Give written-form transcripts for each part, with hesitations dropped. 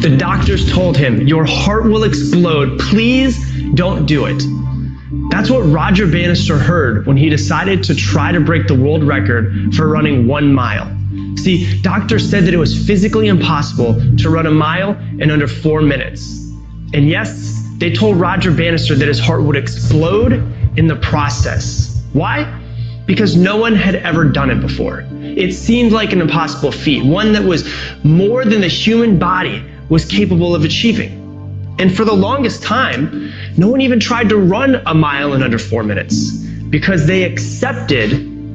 The doctors told him, "Your heart will explode. Please don't do it." That's what Roger Bannister heard when he decided to try to break the world record for running 1 mile. See, doctors said that it was physically impossible to run a mile in under 4 minutes. And yes, they told Roger Bannister that his heart would explode in the process. Why? Because no one had ever done it before. It seemed like an impossible feat, one that was more than the human body was capable of achieving. And for the longest time, no one even tried to run a mile in under 4 minutes because they accepted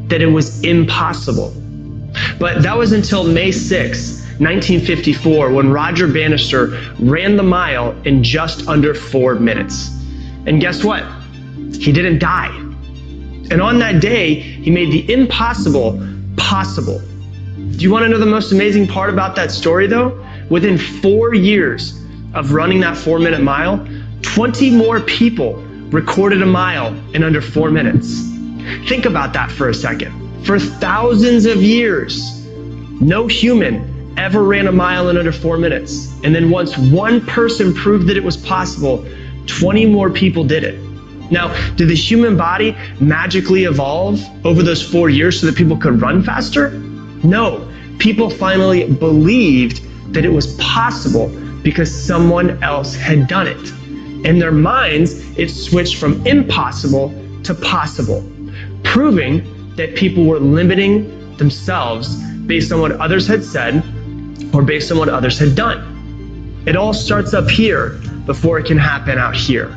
that it was impossible. But that was until May 6, 1954, when Roger Bannister ran the mile in just under 4 minutes. And guess what? He didn't die. And on that day, he made the impossible possible. Do you want to know the most amazing part about that story though? Within 4 years of running that 4-minute mile, 20 more people recorded a mile in under 4 minutes. Think about that for a second. For thousands of years, no human ever ran a mile in under 4 minutes. And then once one person proved that it was possible, 20 more people did it. Now, did the human body magically evolve over those 4 years so that people could run faster? No. People finally believed that it was possible because someone else had done it. In their minds, it switched from impossible to possible, proving that people were limiting themselves based on what others had said or based on what others had done. It all starts up here before it can happen out here.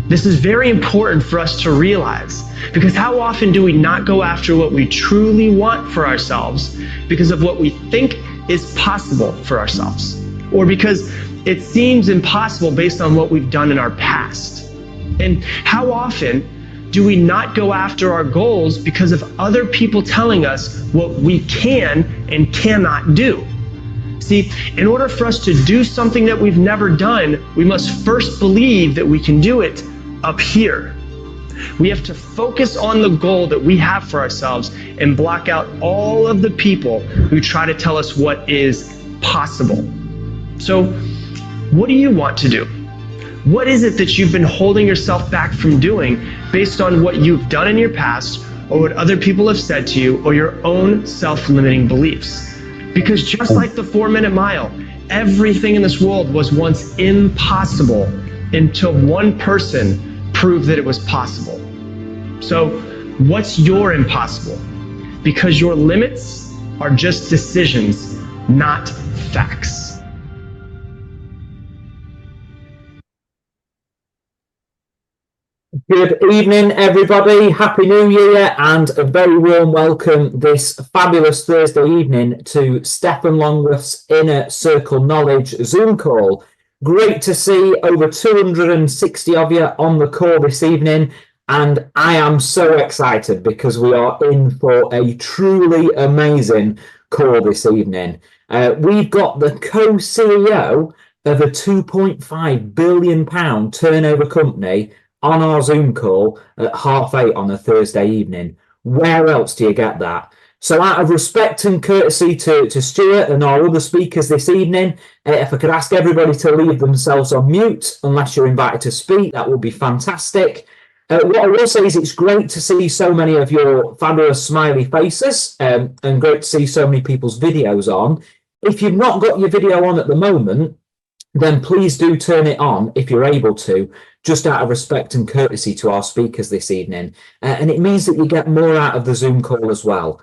This is very important for us to realize, because how often do we not go after what we truly want for ourselves because of what we think is possible for ourselves, or because it seems impossible based on what we've done in our past? And how often do we not go after our goals because of other people telling us what we can and cannot do? See, in order for us to do something that we've never done, we must first believe that we can do it up here. We have to focus on the goal that we have for ourselves and block out all of the people who try to tell us what is possible. So, what do you want to do? What is it that you've been holding yourself back from doing based on what you've done in your past or what other people have said to you or your own self-limiting beliefs? Because just like the 4-minute mile, everything in this world was once impossible until one person proved that it was possible. So what's your impossible? Because your limits are just decisions, not facts. Good evening, everybody. Happy New Year and a very warm welcome this fabulous Thursday evening to Stephan Longworth's Inner Circle Knowledge Zoom call. Great to see over 260 of you on the call this evening, and I am so excited because we are in for a truly amazing call this evening. We've got the co-CEO of a £2.5 billion turnover company on our Zoom call at 8:30 on a Thursday evening. Where else do you get that? So out of respect and courtesy to Stuart and our other speakers this evening, if I could ask everybody to leave themselves on mute unless you're invited to speak, that would be fantastic. What I will say is it's great to see so many of your fabulous smiley faces and great to see so many people's videos on. If you've not got your video on at the moment, then please do turn it on if you're able to, just out of respect and courtesy to our speakers this evening. And it means that you get more out of the Zoom call as well.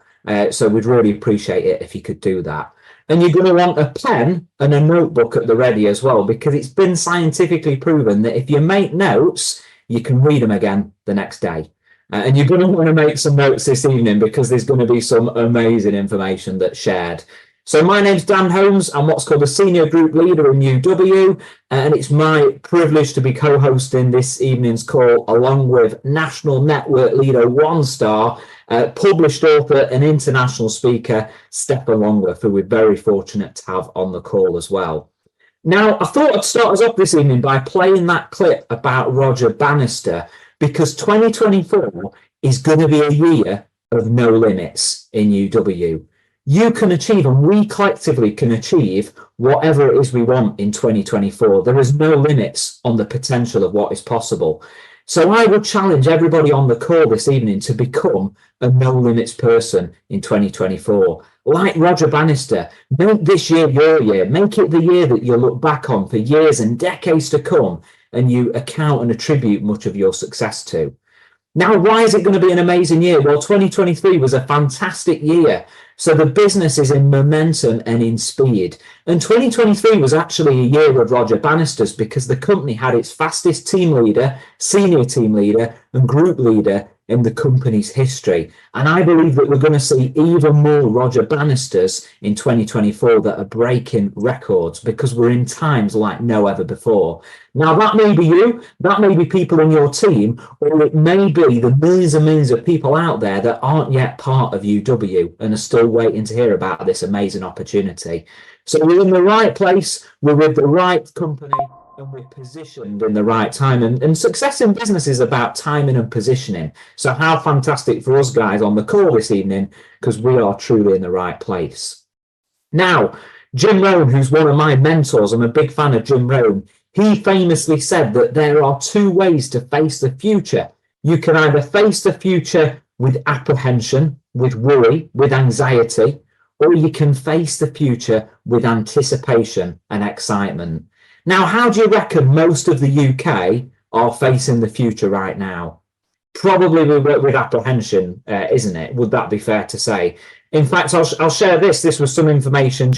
So we'd really appreciate it if you could do that. And you're going to want a pen and a notebook at the ready as well, because it's been scientifically proven that if you make notes, you can read them again the next day. And you're going to want to make some notes this evening because there's going to be some amazing information that's shared. So my name's Dan Holmes. I'm what's called a senior group leader in UW, and it's my privilege to be co-hosting this evening's call along with national network leader, one-star, published author and international speaker, Stephan Longworth, who we're very fortunate to have on the call as well. Now, I thought I'd start us off this evening by playing that clip about Roger Bannister, because 2024 is going to be a year of no limits in UW. you can achieve, and we collectively can achieve, whatever it is we want in 2024. There is no limits on the potential of what is possible. So I would challenge everybody on the call this evening to become a no limits person in 2024. Like Roger Bannister, make this year your year. Make it the year that you'll look back on for years and decades to come, and you account and attribute much of your success to. Now, why is it going to be an amazing year? Well, 2023 was a fantastic year. So the business is in momentum and in speed. And 2023 was actually a year of Roger Bannister's, because the company had its fastest team leader, senior team leader, and group leader in the company's history. And I believe that we're going to see even more Roger Bannisters in 2024 that are breaking records, because we're in times like no ever before. Now, that may be you, that may be people in your team, or it may be the millions and millions of people out there that aren't yet part of UW and are still waiting to hear about this amazing opportunity. So we're in the right place, we're with the right company, and we're positioned in the right time. And success in business is about timing and positioning. So how fantastic for us guys on the call this evening, because we are truly in the right place. Now, Jim Rohn, who's one of my mentors, I'm a big fan of Jim Rohn, he famously said that there are two ways to face the future. You can either face the future with apprehension, with worry, with anxiety, or you can face the future with anticipation and excitement. Now, how do you reckon most of the UK are facing the future right now? Probably with apprehension, isn't it? Would that be fair to say? In fact, I'll share this. This was some information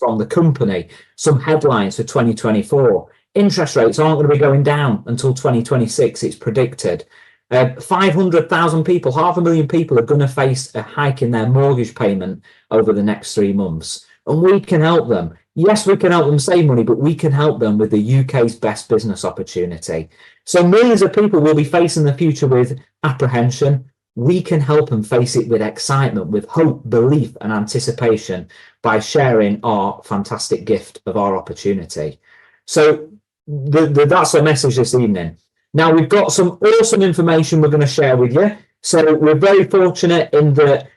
from the company, some headlines for 2024. Interest rates aren't going to be going down until 2026, it's predicted. 500,000 people, 500,000 people are going to face a hike in their mortgage payment over the next 3 months. And we can help them. Yes, we can help them save money, but we can help them with the UK's best business opportunity. So millions of people will be facing the future with apprehension. We can help them face it with excitement, with hope, belief, and anticipation by sharing our fantastic gift of our opportunity. So that's the message this evening. Now, we've got some awesome information we're going to share with you. So we're very fortunate in that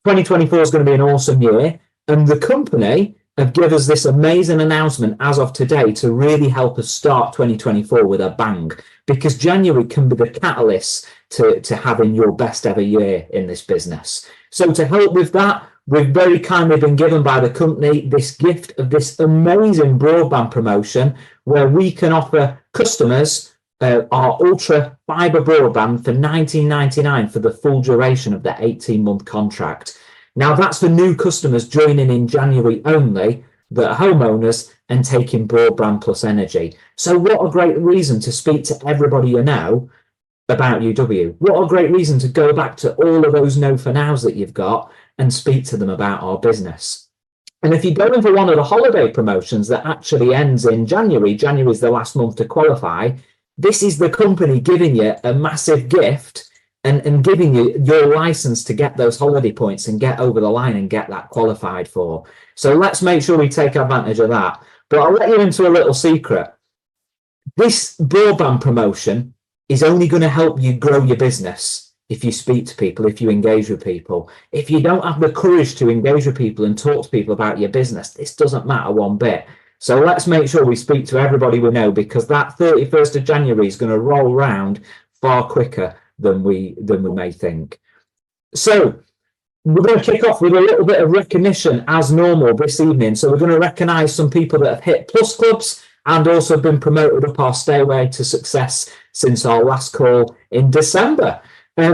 2024 is going to be an awesome year. And the company have given us this amazing announcement as of today to really help us start 2024 with a bang, because January can be the catalyst to having your best ever year in this business. So to help with that, we've very kindly been given by the company this gift of this amazing broadband promotion where we can offer customers our ultra fiber broadband for $19.99 for the full duration of their 18-month contract. Now, that's for new customers joining in January only, that are homeowners and taking broadband plus energy. So what a great reason to speak to everybody you know about UW. What a great reason to go back to all of those no for nows that you've got and speak to them about our business. And if you go in for one of the holiday promotions that actually ends in January is the last month to qualify, this is the company giving you a massive gift and giving you your license to get those holiday points and get over the line and get that qualified for. So let's make sure we take advantage of that. But I'll let you into a little secret. This broadband promotion is only going to help you grow your business if you speak to people, if you engage with people. If you don't have the courage to engage with people and talk to people about your business, this doesn't matter one bit. So let's make sure we speak to everybody we know, because that 31st of January is going to roll around far quicker than we may think. So we're going to kick off with a little bit of recognition as normal this evening. So we're going to recognise some people that have hit plus clubs and also been promoted up our stairway to success since our last call in December.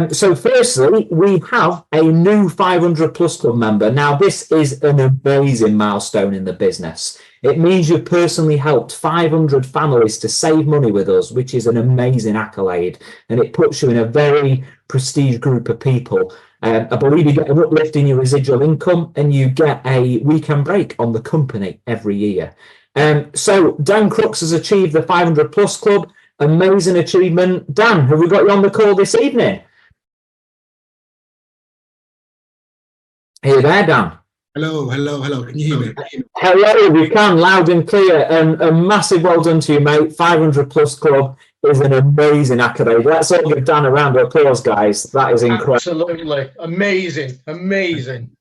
So firstly, we have a new 500 plus club member. Now, this is an amazing milestone in the business. It means you've personally helped 500 families to save money with us, which is an amazing accolade. And it puts you in a very prestige group of people. I believe you get an uplift in your residual income and you get a weekend break on the company every year. So Dan Crooks has achieved the 500 plus club. Amazing achievement. Dan, have we got you on the call this evening? Hey there, Dan. Hello. Can you hear me? Hello, we can, loud and clear. And a massive well done to you, mate. 500 plus club is an amazing accolade. Let's all give Dan a round of applause, guys. That is incredible. Absolutely. Amazing.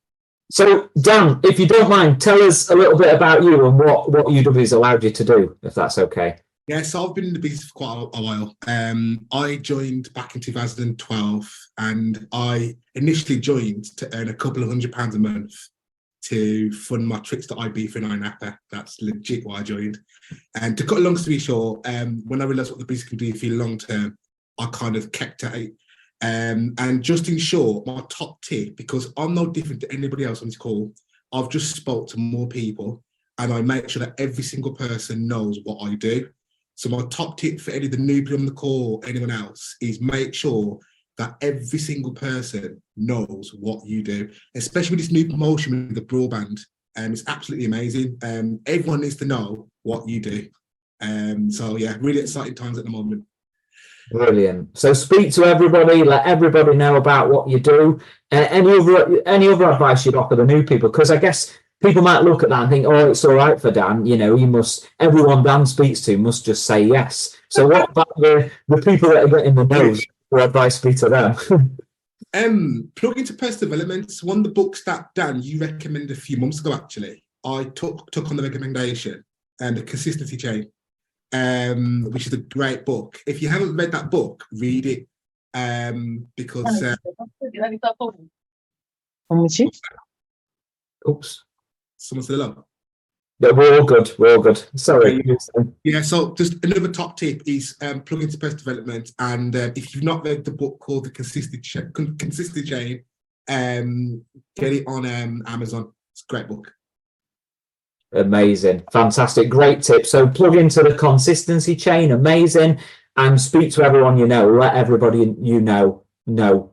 So, Dan, if you don't mind, tell us a little bit about you and what UW's allowed you to do, if that's okay. Yeah, so I've been in the business for quite a while. I joined back in 2012, and I initially joined to earn a couple of £100 a month to fund my trips to Ibiza and Napa. That's legit why I joined. And to cut a long story short, when I realised what the business can do for you long term, I kind of kept at it. And just in short, my top tip, because I'm no different to anybody else on this call, I've just spoke to more people and I make sure that every single person knows what I do. So my top tip for any of the newbies on the call or anyone else is make sure that every single person knows what you do, especially with this new promotion with the broadband. It's absolutely amazing. Everyone needs to know what you do. So yeah, really exciting times at the moment. Brilliant. So speak to everybody, let everybody know about what you do. Any other advice you'd offer the new people? Because I guess people might look at that and think, oh, it's all right for Dan. You know, everyone Dan speaks to must just say yes. So what about the people that are getting the no's? What advice be to them? Plug into personal development. One of the books that Dan, you recommended a few months ago, actually, I took on the recommendation, and The Consistency Chain, which is a great book. If you haven't read that book, read it, because Oops. Someone said hello. Yeah, we're all good. We're all good. Sorry. Yeah, so just another top tip is plug into personal development. And if you've not read the book called The Consistency Chain, get it on Amazon. It's a great book. Amazing. Fantastic. Great tip. So plug into the consistency chain. Amazing. And speak to everyone you know. Let everybody you know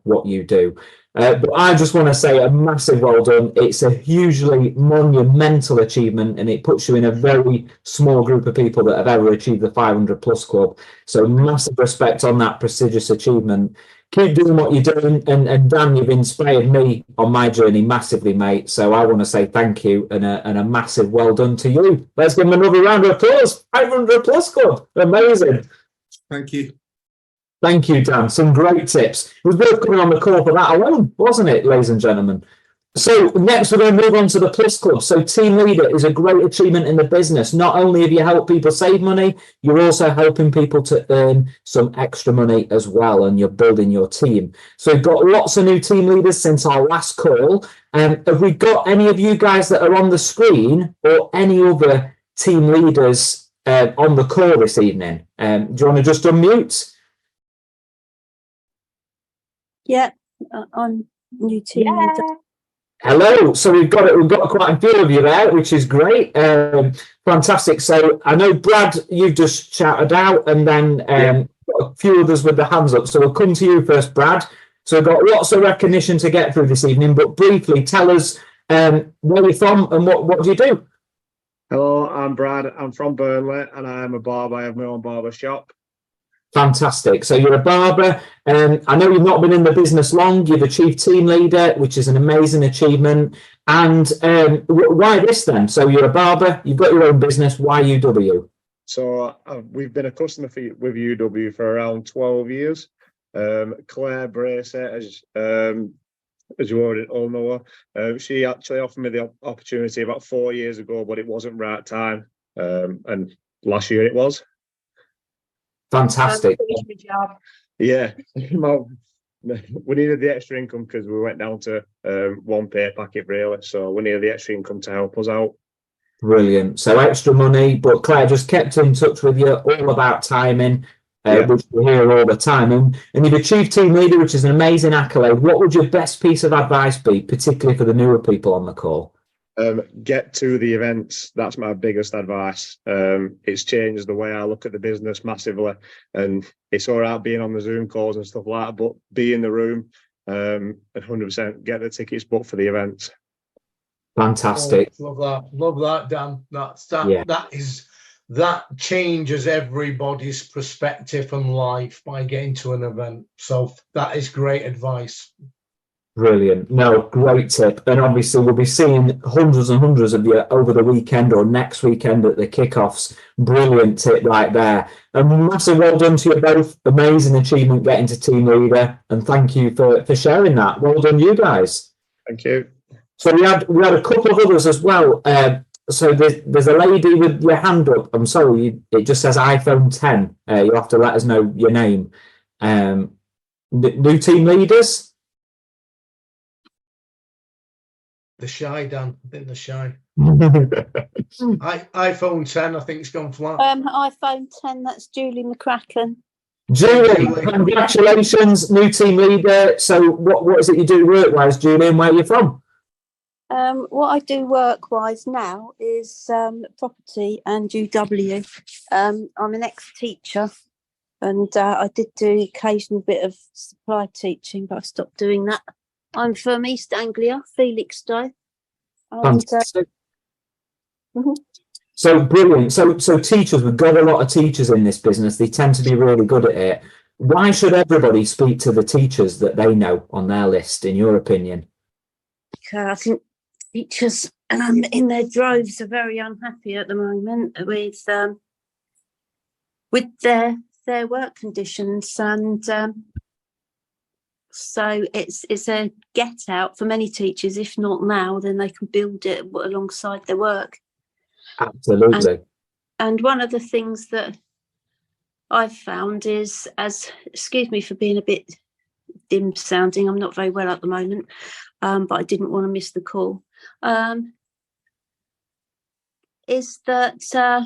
what you do. But I just want to say a massive well done. It's a hugely monumental achievement, and it puts you in a very small group of people that have ever achieved the 500 plus club. So massive respect on that prestigious achievement. Keep doing what you're doing, and Dan, you've inspired me on my journey massively, mate. So I want to say thank you and a massive well done to you. Let's give him another round of applause. 500 plus club. Amazing. Thank you. Thank you, Dan. Some great tips. It was worth coming on the call for that alone, wasn't it, ladies and gentlemen? So next we're going to move on to the Plus Club. So team leader is a great achievement in the business. Not only have you helped people save money, you're also helping people to earn some extra money as well, and you're building your team. So we've got lots of new team leaders since our last call. Have we got any of you guys that are on the screen or any other team leaders on the call this evening? Do you want to just unmute? Yeah, on new team leader. Hello. So we've got quite a few of you there, which is great. Fantastic. So I know Brad, you've just shouted out, and then got a few others with the hands up. So we'll come to you first, Brad. So we've got lots of recognition to get through this evening, but briefly tell us where you're from and what do you do? Hello, I'm Brad. I'm from Burnley and I'm a barber. I have my own barber shop. Fantastic. So you're a barber. I know you've not been in the business long. You've achieved team leader, which is an amazing achievement. And why this then? So you're a barber, you've got your own business. Why UW? So we've been a customer with UW for around 12 years. Clare, Bracey, as you already all know her, she actually offered me the opportunity about 4 years ago, but it wasn't right time. And last year it was. Fantastic. Yeah. We needed the extra income because we went down to one pay packet really. So we needed the extra income to help us out. Brilliant. So extra money, but Claire just kept in touch with you all about timing, which we hear all the time. And you've achieved team leader, which is an amazing accolade. What would your best piece of advice be, particularly for the newer people on the call? Get to the events. That's my biggest advice. It's changed the way I look at the business massively, and it's all right being on the Zoom calls and stuff like that, but be in the room and 100% get the tickets booked for the events. Fantastic. Love that, Dan. That changes everybody's perspective on life by getting to an event. So that is great advice. Brilliant. No, great tip. And obviously we'll be seeing hundreds and hundreds of you over the weekend or next weekend at the kickoffs. Brilliant tip right there. And massive well done to you both. Amazing achievement getting to team leader. And thank you for sharing that. Well done, you guys. Thank you. So we had a couple of others as well. So there's a lady with your hand up. I'm sorry, it just says iPhone 10. You have to let us know your name. New team leaders. The shy, Dan. I think the shy. iPhone 10, I think it's gone flat. iPhone 10, that's Julie McCracken. Julie, congratulations, new team leader. So what is it you do work-wise, Julie, and where are you from? What I do work-wise now is property and UW. I'm an ex-teacher, and I did do occasional bit of supply teaching, but I stopped doing that. I'm from East Anglia, Felixstowe. And, So brilliant. So teachers, we've got a lot of teachers in this business. They tend to be really good at it. Why should everybody speak to the teachers that they know on their list, in your opinion? I think teachers in their droves are very unhappy at the moment with their work conditions, and so it's a get out for many teachers. If not now, then they can build it alongside their work. Absolutely. And one of the things that I've found is, excuse me for being a bit dim sounding, I'm not very well at the moment, but I didn't want to miss the call, is that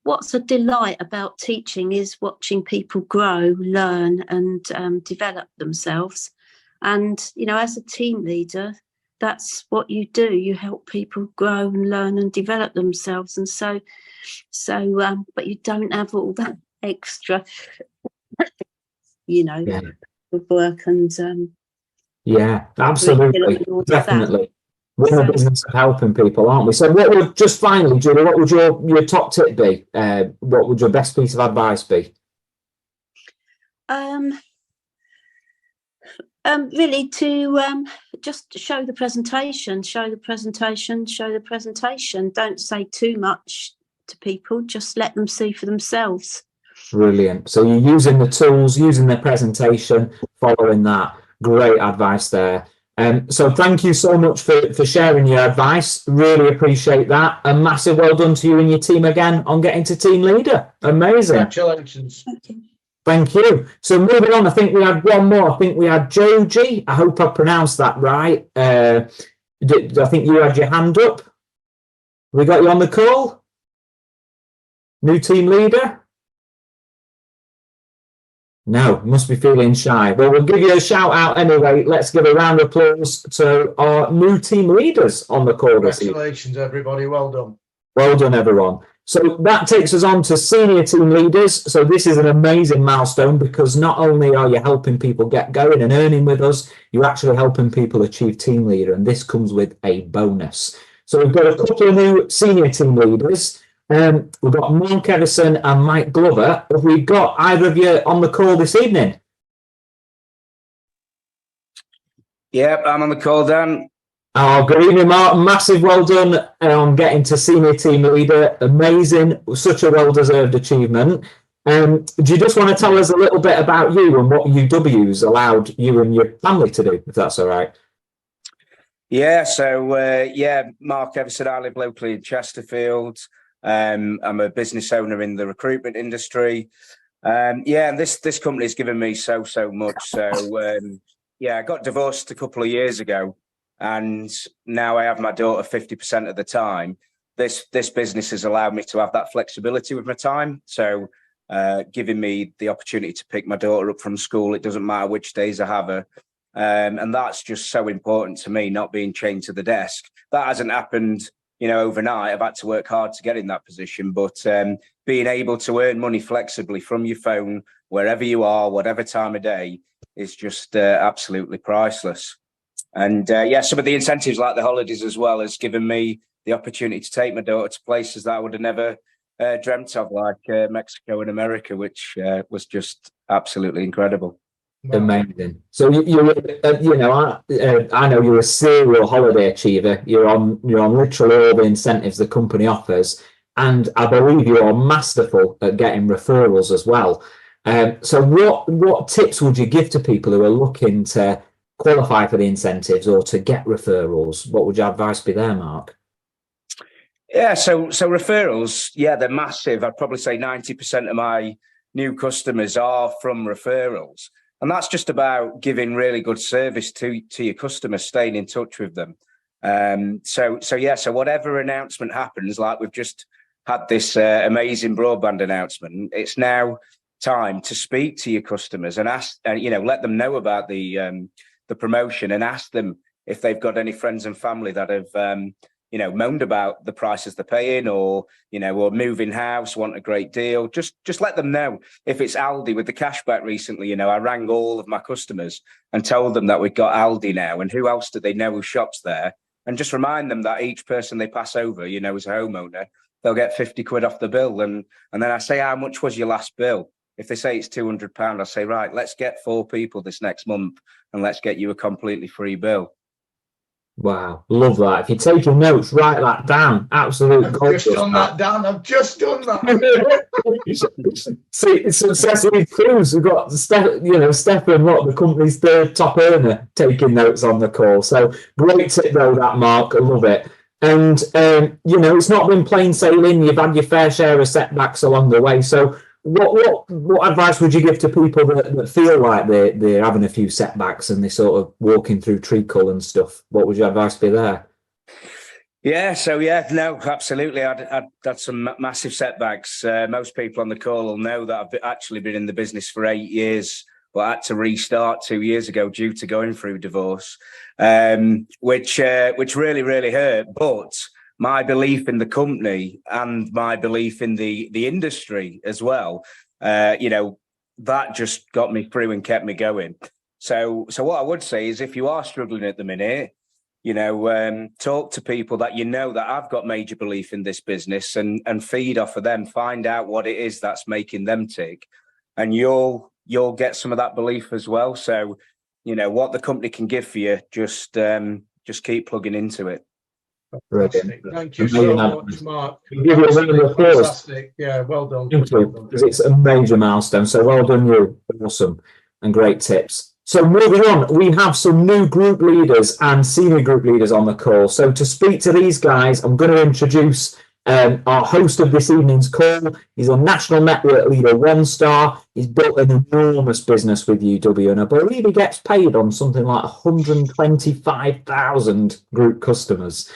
what's a delight about teaching is watching people grow, learn, and develop themselves. And, as a team leader, that's what you do. You help people grow and learn and develop themselves. And so, but you don't have all that extra, with work and. Yeah, absolutely. Definitely. We're in the business of helping people, aren't we? So just finally, Julie, what would your top tip be? What would your best piece of advice be? Really to just show the presentation. Don't say too much to people, just let them see for themselves. Brilliant. So you're using the tools, using the presentation, following that. Great advice there. So thank you so much for sharing your advice. Really appreciate that. A massive well done to you and your team again on getting to team leader. Amazing. Congratulations. Thank you. Thank you. So moving on, I think we had one more. I think we had Joji. I hope I pronounced that right. I think you had your hand up. We got you on the call. New team leader. No, must be feeling shy. Well, we'll give you a shout out anyway. Let's give a round of applause to our new team leaders on the call. Congratulations, everybody. Well done. Well done, everyone. So that takes us on to senior team leaders. So this is an amazing milestone because not only are you helping people get going and earning with us, you're actually helping people achieve team leader. And this comes with a bonus. So we've got a couple of new senior team leaders. We've got Mark Everson and Mike Glover. Have we got either of you on the call this evening? Yep, I'm on the call, Dan. Oh, good evening, Mark. Massive well done on getting to senior team leader. Amazing. Such a well-deserved achievement. Do you just want to tell us a little bit about you and what UW's allowed you and your family to do, if that's all right? Yeah, so, Mark Everson, I live locally in Chesterfield. I'm a business owner in the recruitment industry. And this company's given me so much. So, I got divorced a couple of years ago. And now I have my daughter 50% of the time. This business has allowed me to have that flexibility with my time. So giving me the opportunity to pick my daughter up from school, it doesn't matter which days I have her. And that's just so important to me, not being chained to the desk. That hasn't happened, overnight. I've had to work hard to get in that position. But being able to earn money flexibly from your phone, wherever you are, whatever time of day, is just absolutely priceless. And some of the incentives like the holidays as well has given me the opportunity to take my daughter to places that I would have never dreamt of, like Mexico and America, which was just absolutely incredible. Amazing. So I know you're a serial holiday achiever. You're on literally all the incentives the company offers, and I believe you're masterful at getting referrals as well. So what tips would you give to people who are looking to qualify for the incentives or to get referrals? What would your advice be there, Mark? Yeah, so referrals, yeah, they're massive. I'd probably say 90% of my new customers are from referrals. And that's just about giving really good service to your customers, staying in touch with them. So whatever announcement happens, like we've just had this amazing broadband announcement, it's now time to speak to your customers and ask, let them know about the promotion, and ask them if they've got any friends and family that have moaned about the prices they're paying, or moving house, want a great deal. Just let them know. If it's Aldi with the cashback recently, I rang all of my customers and told them that we've got Aldi now, and who else do they know who shops there, and just remind them that each person they pass over, as a homeowner, they'll get 50 quid off the bill. And then I say, how much was your last bill? If they say it's £200, I say, right, let's get 4 people this next month and let's get you a completely free bill. Wow, love that. If you're taking notes, write that down. Absolute I've gold. just done that, Dan. I've just done that. See, success with crews. We've got Stephan, the company's third top earner, taking notes on the call. So great tip though, that, Mark. I love it. And it's not been plain sailing. You've had your fair share of setbacks along the way. So what advice would you give to people that feel like they're having a few setbacks and they're sort of walking through treacle and stuff? What would your advice be there? Yeah, no, absolutely. I'd had some massive setbacks. Most people on the call will know that I've actually been in the business for 8 years, but I had to restart 2 years ago due to going through divorce, which really, really hurt. But my belief in the company and my belief in the industry as well, that just got me through and kept me going. So what I would say is, if you are struggling at the minute, talk to people that that have got major belief in this business, and feed off of them. Find out what it is that's making them tick, and you'll get some of that belief as well. So, what the company can give for you, just keep plugging into it. Fantastic. Thank you so much, Mark. Give you a round of applause. Fantastic. Yeah, well done. Because it's a major milestone. So well done, you. Awesome. And great tips. So moving on, we have some new group leaders and senior group leaders on the call. So to speak to these guys, I'm going to introduce our host of this evening's call. He's a national network leader, 1-star. He's built an enormous business with UW, and I believe he gets paid on something like 125,000 group customers,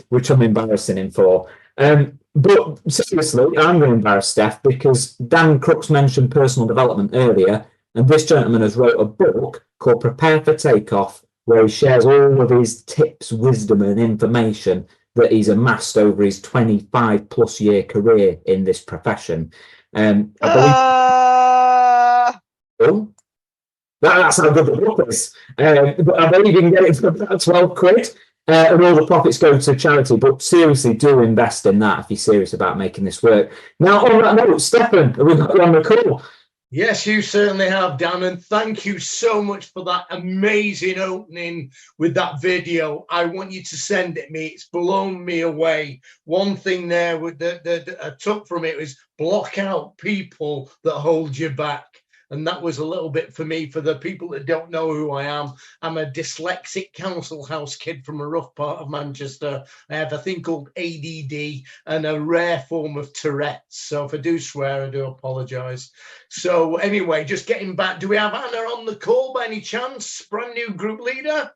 which I'm embarrassing him for. But seriously, I'm going to embarrass Steph, because Dan Crooks mentioned personal development earlier, and this gentleman has wrote a book called Prepare for Takeoff, where he shares all of his tips, wisdom and information that he's amassed over his 25 plus year career in this profession. I believe that's how good the book is. But I believe you can get it for about 12 quid. And all the profits go to charity. But seriously, do invest in that if you're serious about making this work. Now, on that note, Stephan, have we got you on the call? Yes, you certainly have, Dan, and thank you so much for that amazing opening with that video. I want you to send it me. It's blown me away. One thing there that I took from it was block out people that hold you back. And that was a little bit for me. For the people that don't know who I am, I'm a dyslexic council house kid from a rough part of Manchester. I have a thing called ADD and a rare form of Tourette's. So if I do swear, I do apologise. So anyway, just getting back. Do we have Anna on the call by any chance? Brand new group leader? I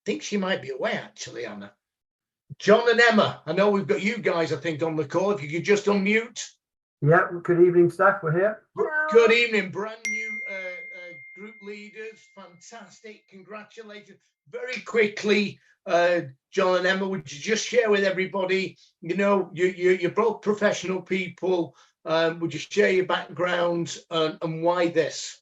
think she might be away, actually, Anna. John and Emma, I know we've got you guys, I think, on the call. If you could just unmute. Yeah, good evening, Steph. We're here. Good evening, brand new group leaders. Fantastic. Congratulations. Very quickly, John and Emma, would you just share with everybody, you're both professional people. Would you share your background and why this?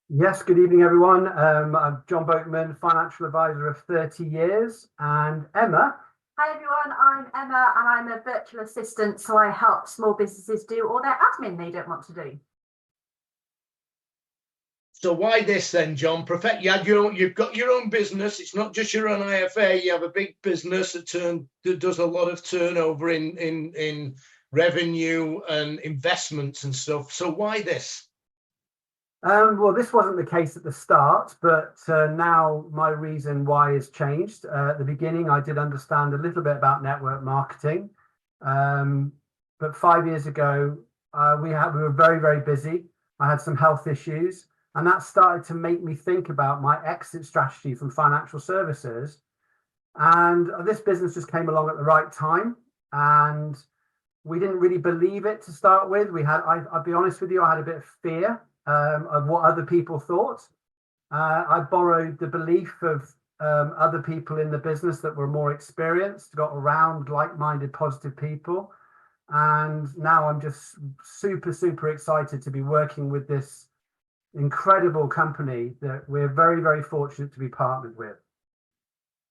Yes, good evening, everyone. I'm John Boatman, financial advisor of 30 years. And Emma. Hi everyone, I'm Emma and I'm a virtual assistant, so I help small businesses do all their admin they don't want to do. So why this then, John? You've got your own business. It's not just your own IFA. You have a big business that does a lot of turnover in revenue and investments and stuff. So why this? Well, this wasn't the case at the start, but now my reason why has changed. At the beginning, I did understand a little bit about network marketing, but 5 years ago, we were very, very busy. I had some health issues, and that started to make me think about my exit strategy from financial services. And this business just came along at the right time, and we didn't really believe it to start with. I'll be honest with you, I had a bit of fear of what other people thought. I borrowed the belief of other people in the business that were more experienced, got around like-minded, positive people. And now I'm just super, super excited to be working with this incredible company that we're very, very fortunate to be partnered with.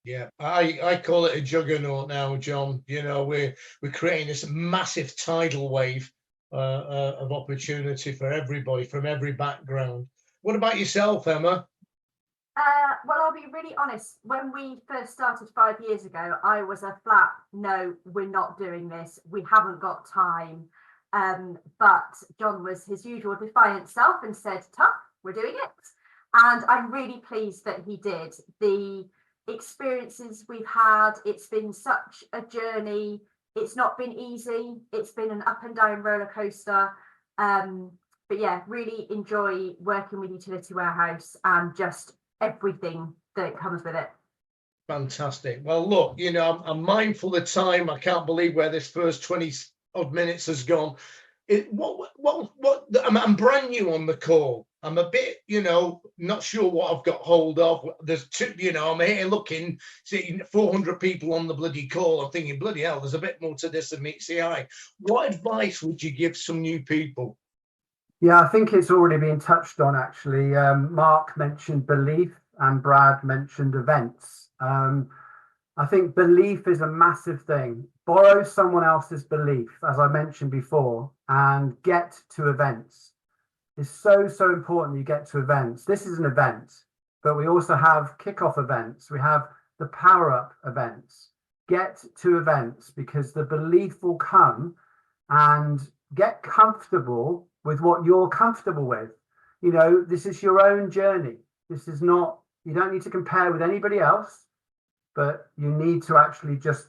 Yeah, I call it a juggernaut now, John. You know, we're creating this massive tidal wave of opportunity for everybody from every background. What about yourself, Emma? Well, I'll be really honest. When we first started 5 years ago, I was a flat no, we're not doing this. We haven't got time. But John was his usual defiant self and said, tough, we're doing it. And I'm really pleased that he did. The experiences we've had, it's been such a journey. It's not been easy. It's been an up and down roller coaster. But yeah, really enjoy working with Utility Warehouse and just everything that comes with it. Fantastic. Well, look, you know, I'm mindful of time. I can't believe where this first 20 odd minutes has gone. I'm brand new on the call. I'm a bit, you know, not sure what I've got hold of. There's two, you know, I'm here looking, seeing 400 people on the bloody call. I'm thinking, bloody hell, there's a bit more to this than meets the eye. What advice would you give some new people? Yeah, I think it's already been touched on, actually. Mark mentioned belief and Brad mentioned events. I think belief is a massive thing. Borrow someone else's belief, as I mentioned before, and get to events. It's so, so important you get to events. This is an event, but we also have kickoff events. We have the power-up events. Get to events because the belief will come, and get comfortable with what you're comfortable with. You know, this is your own journey. This is not, you don't need to compare with anybody else, but you need to actually just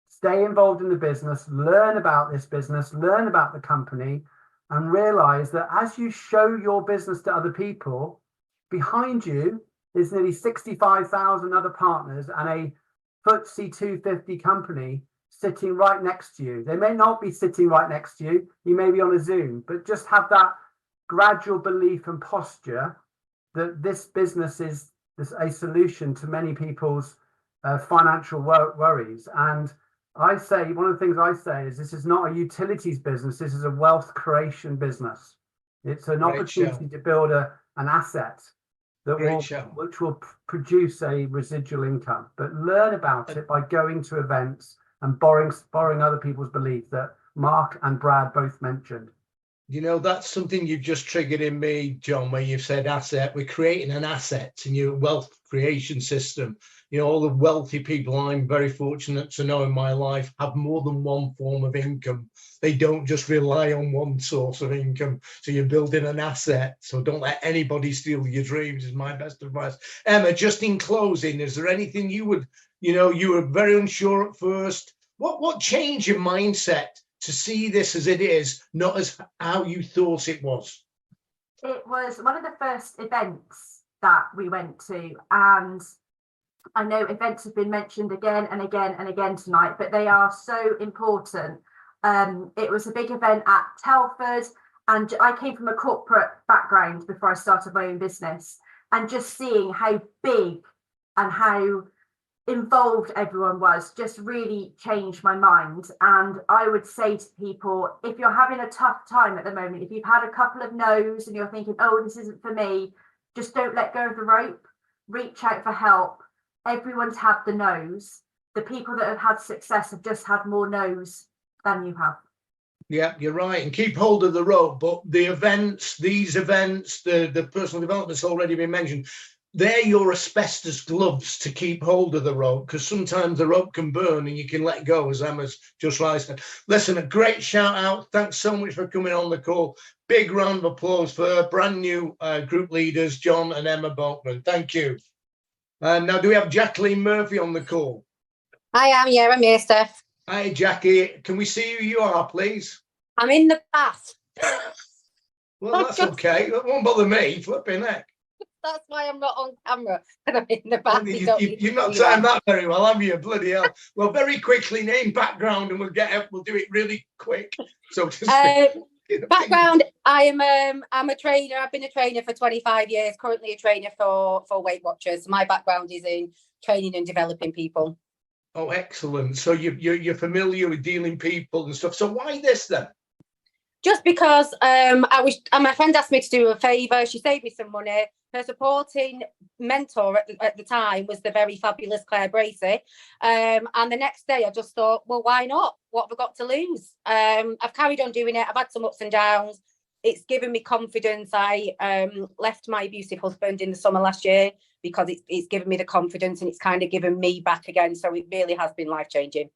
stay involved in the business, learn about this business, learn about the company, and realize that as you show your business to other people, behind you is nearly 65,000 other partners and a FTSE 250 company sitting right next to you. They may not be sitting right next to you. You may be on a Zoom, but just have that gradual belief and posture that this business is a solution to many people's financial worries. And I say, one of the things I say is this is not a utilities business. This is a wealth creation business. It's an opportunity to build an asset that which will produce a residual income. But learn about it by going to events and borrowing other people's belief that Mark and Brad both mentioned. You know, that's something you've just triggered in me, John, where you've said asset. We're creating an asset in your wealth creation system. You know, all the wealthy people I'm very fortunate to know in my life have more than one form of income. They don't just rely on one source of income. So you're building an asset. So don't let anybody steal your dreams is my best advice. Emma, just in closing, is there anything you would, you know, you were very unsure at first. What changed your mindset to see this as it is, not as how you thought it was? It was one of the first events that we went to, and I know events have been mentioned again and again and again tonight, but they are so important. It was a big event at Telford, and I came from a corporate background before I started my own business, and just seeing how big and how involved everyone was just really changed my mind. And I would say to people, if you're having a tough time at the moment, if you've had a couple of no's and you're thinking, oh, this isn't for me, just don't let go of the rope. Reach out for help. Everyone's had the no's. The people that have had success have just had more no's than you have. Yeah, you're right. And keep hold of the rope. But the events, these events, the personal development's already been mentioned. they're your asbestos gloves to keep hold of the rope, because sometimes the rope can burn and you can let go, as Emma's just raised. Listen, a great shout out. Thanks so much for coming on the call. Big round of applause for brand new group leaders, John and Emma Boatman. Thank you. And now, do we have Jacqueline Murphy on the call? I am, yeah, I'm here, Steph. Hi, Jackie. Can we see who you are, please? I'm in the bath. Well, that's okay. That won't bother me. Flipping heck. That's why I'm not on camera. I'm in the bath. You've not timed that very well, have you? Bloody hell. Well, very quickly, name, background, and we'll do it really quick. So just background, I'm a trainer. I've been a trainer for 25 years, currently a trainer for Weight Watchers. My background is in training and developing people. Oh, excellent. So you're familiar with dealing people and stuff. So why this then? Just because my friend asked me to do a favour. She saved me some money. Her supporting mentor at the time was the very fabulous Clare Bracey. And the next day I just thought, well, why not? What have I got to lose? I've carried on doing it. I've had some ups and downs. It's given me confidence. I left my abusive husband in the summer last year because it's given me the confidence, and it's kind of given me back again. So it really has been life-changing.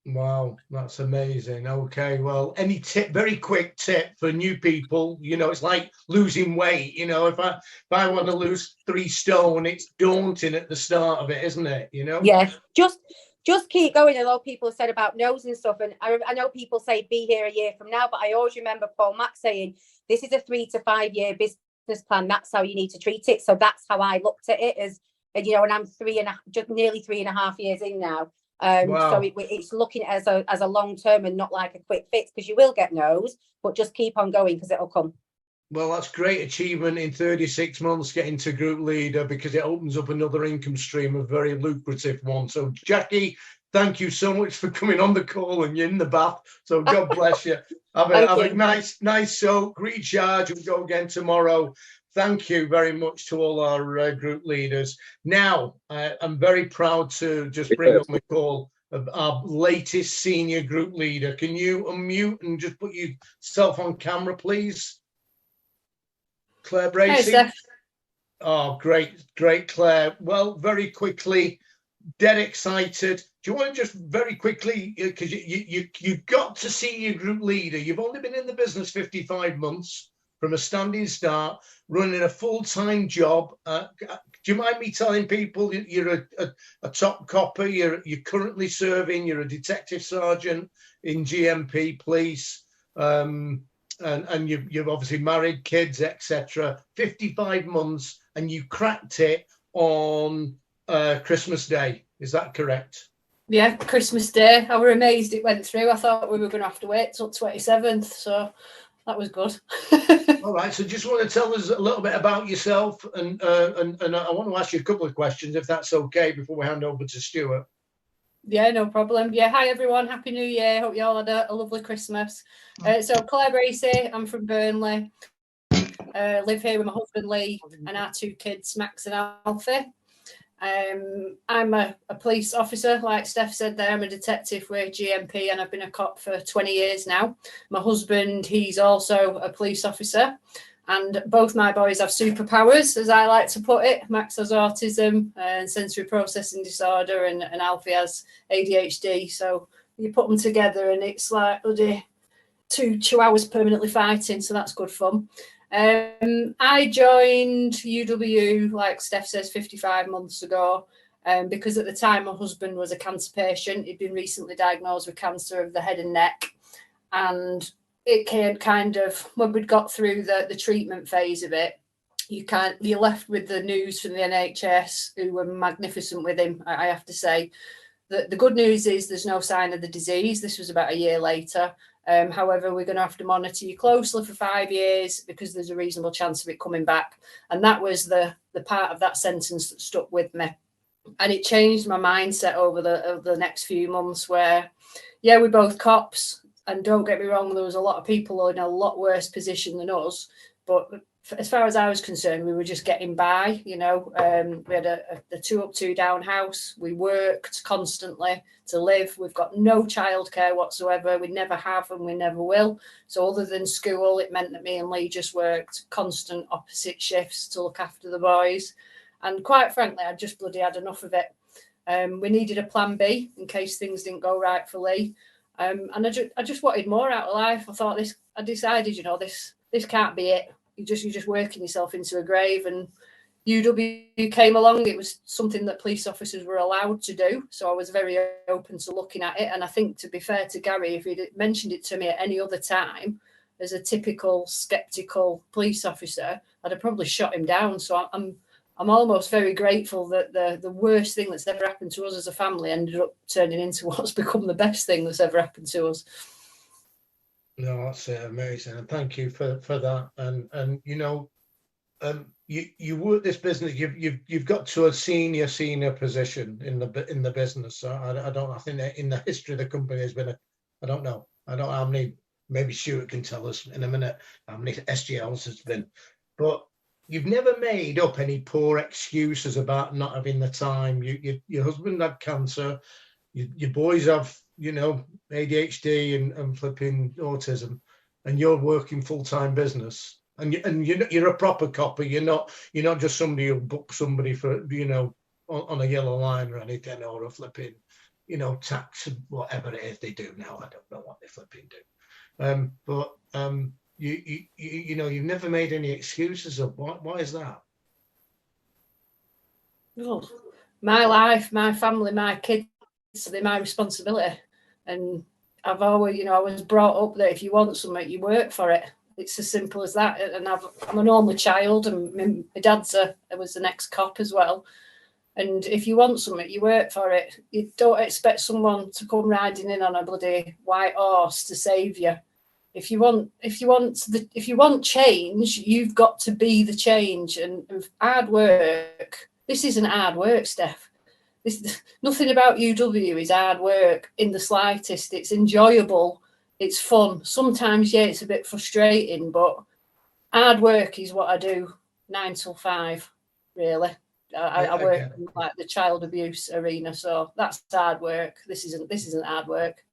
Wow, that's amazing. Okay, well, any tip, very quick tip for new people? You know, it's like losing weight. You know, if I want to lose 3 stone, it's daunting at the start of it, isn't it? You know? Yeah, just keep going. A lot of people have said about nose and stuff, and I know people say be here a year from now, but I always remember Paul Mack saying this is a 3 to 5 year business plan. That's how you need to treat it. So that's how I looked at it, as you know, and I'm nearly 3.5 years in now. Wow. So it's looking at it as a long term and not like a quick fix, because you will get no's, but just keep on going because it'll come. Well, that's great achievement in 36 months getting to group leader, because it opens up another income stream, a very lucrative one. So Jackie, thank you so much for coming on the call, and you're in the bath. So God bless you. Have a nice soak, recharge, and go again tomorrow. Thank you very much to all our group leaders. Now, I'm very proud to just bring on the call of our latest senior group leader. Can you unmute and just put yourself on camera, please? Clare Bracey. Hey, oh, great, Clare. Well, very quickly, dead excited. Do you want to just very quickly, because you got to see your group leader. You've only been in the business 55 months. From a standing start, running a full-time job. Do you mind me telling people you're a top copper? You're currently serving. You're a detective sergeant in GMP police, and you've obviously married, kids, etc. 55 months, and you cracked it on Christmas Day. Is that correct? Yeah, Christmas Day. I were amazed it went through. I thought we were going to have to wait till 27th, so that was good. All right, so just want to tell us a little bit about yourself, and I want to ask you a couple of questions, if that's okay, before we hand over to Stuart. Yeah, no problem. Yeah, hi everyone, Happy New Year. Hope you all had a lovely Christmas. So Clare Bracey, I'm from Burnley. Live here with my husband Lee and our 2 kids, Max and Alfie. I'm a police officer, like Steph said there. I'm a detective with GMP, and I've been a cop for 20 years now. My husband, he's also a police officer, and both my boys have superpowers, as I like to put it. Max has autism and sensory processing disorder, and Alfie has ADHD. So you put them together and it's like bloody two hours permanently fighting, so that's good fun. I joined UW, like Steph says, 55 months ago, because at the time my husband was a cancer patient. He'd been recently diagnosed with cancer of the head and neck, and it came kind of, when we'd got through the treatment phase of it, you're left with the news from the NHS, who were magnificent with him, I have to say. The good news is there's no sign of the disease. This was about a year later. However, we're going to have to monitor you closely for 5 years because there's a reasonable chance of it coming back. And that was the part of that sentence that stuck with me. And it changed my mindset over the next few months where, yeah, we're both cops. And don't get me wrong, there was a lot of people in a lot worse position than us. But as far as I was concerned, we were just getting by, you know. We had a 2 up, 2 down house. We worked constantly to live. We've got no childcare whatsoever. We never have and we never will. So other than school, it meant that me and Lee just worked constant opposite shifts to look after the boys. And quite frankly, I just bloody had enough of it. We needed a plan B in case things didn't go right for Lee. And I just wanted more out of life. I decided, this can't be it. You're just working yourself into a grave. And UW came along. It was something that police officers were allowed to do. So I was very open to looking at it. And I think, to be fair to Gary, if he'd mentioned it to me at any other time, as a typical skeptical police officer, I'd have probably shot him down. So I'm almost very grateful that the worst thing that's ever happened to us as a family ended up turning into what's become the best thing that's ever happened to us. No, that's amazing, and thank you for that. And you work this business. You've got to a senior position in the business. So I think that in the history of the company has been I don't know how many. Maybe Stuart can tell us in a minute how many SGLs there's been, but you've never made up any poor excuses about not having the time. Your husband had cancer. Your boys have, ADHD and flipping autism, and you're working full-time business. And you're a proper copper. You're not just somebody who'll book somebody for, on a yellow line or anything, or a flipping, tax, whatever it is they do now. I don't know what they flipping do. But you've never made any excuses of why is that? Oh, my life, my family, my kids, they're my responsibility. And I've always, I was brought up that if you want something, you work for it. It's as simple as that. And I'm an only child, and my dad's was an ex-cop as well. And if you want something, you work for it. You don't expect someone to come riding in on a bloody white horse to save you. If you want change, you've got to be the change. And hard work. This isn't hard work, Steph. Nothing about UW is hard work in the slightest. It's enjoyable. It's fun. Sometimes, yeah, it's a bit frustrating, but hard work is what I do 9 till 5, really. I work in like the child abuse arena, so that's hard work. This isn't hard work.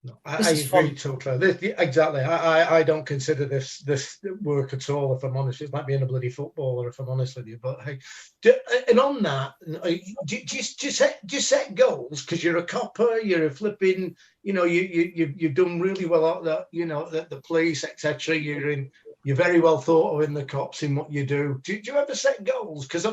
No, I agree totally. Exactly. I don't consider this work at all, if I'm honest. It's like being a bloody footballer, if I'm honest with you. But hey, and on that, just set goals, because you're a copper, you're a flipping, you've done really well at that, the police, etc. You're very well thought of in the cops in what you do. Do you ever set goals? Because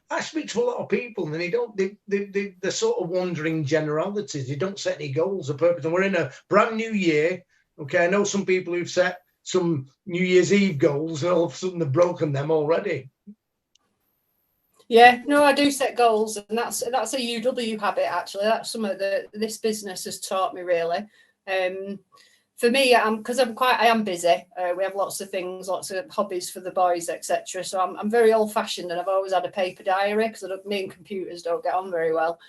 I speak to a lot of people, and they're sort of wandering generalities. They don't set any goals or purpose. And we're in a brand new year. Okay, I know some people who've set some New Year's Eve goals, and all of a sudden they've broken them already. Yeah, no, I do set goals, and that's a UW habit, actually. That's something that this business has taught me, really. For me, because I am busy. We have lots of things, lots of hobbies for the boys, etc. So I'm very old-fashioned, and I've always had a paper diary, because me and computers don't get on very well.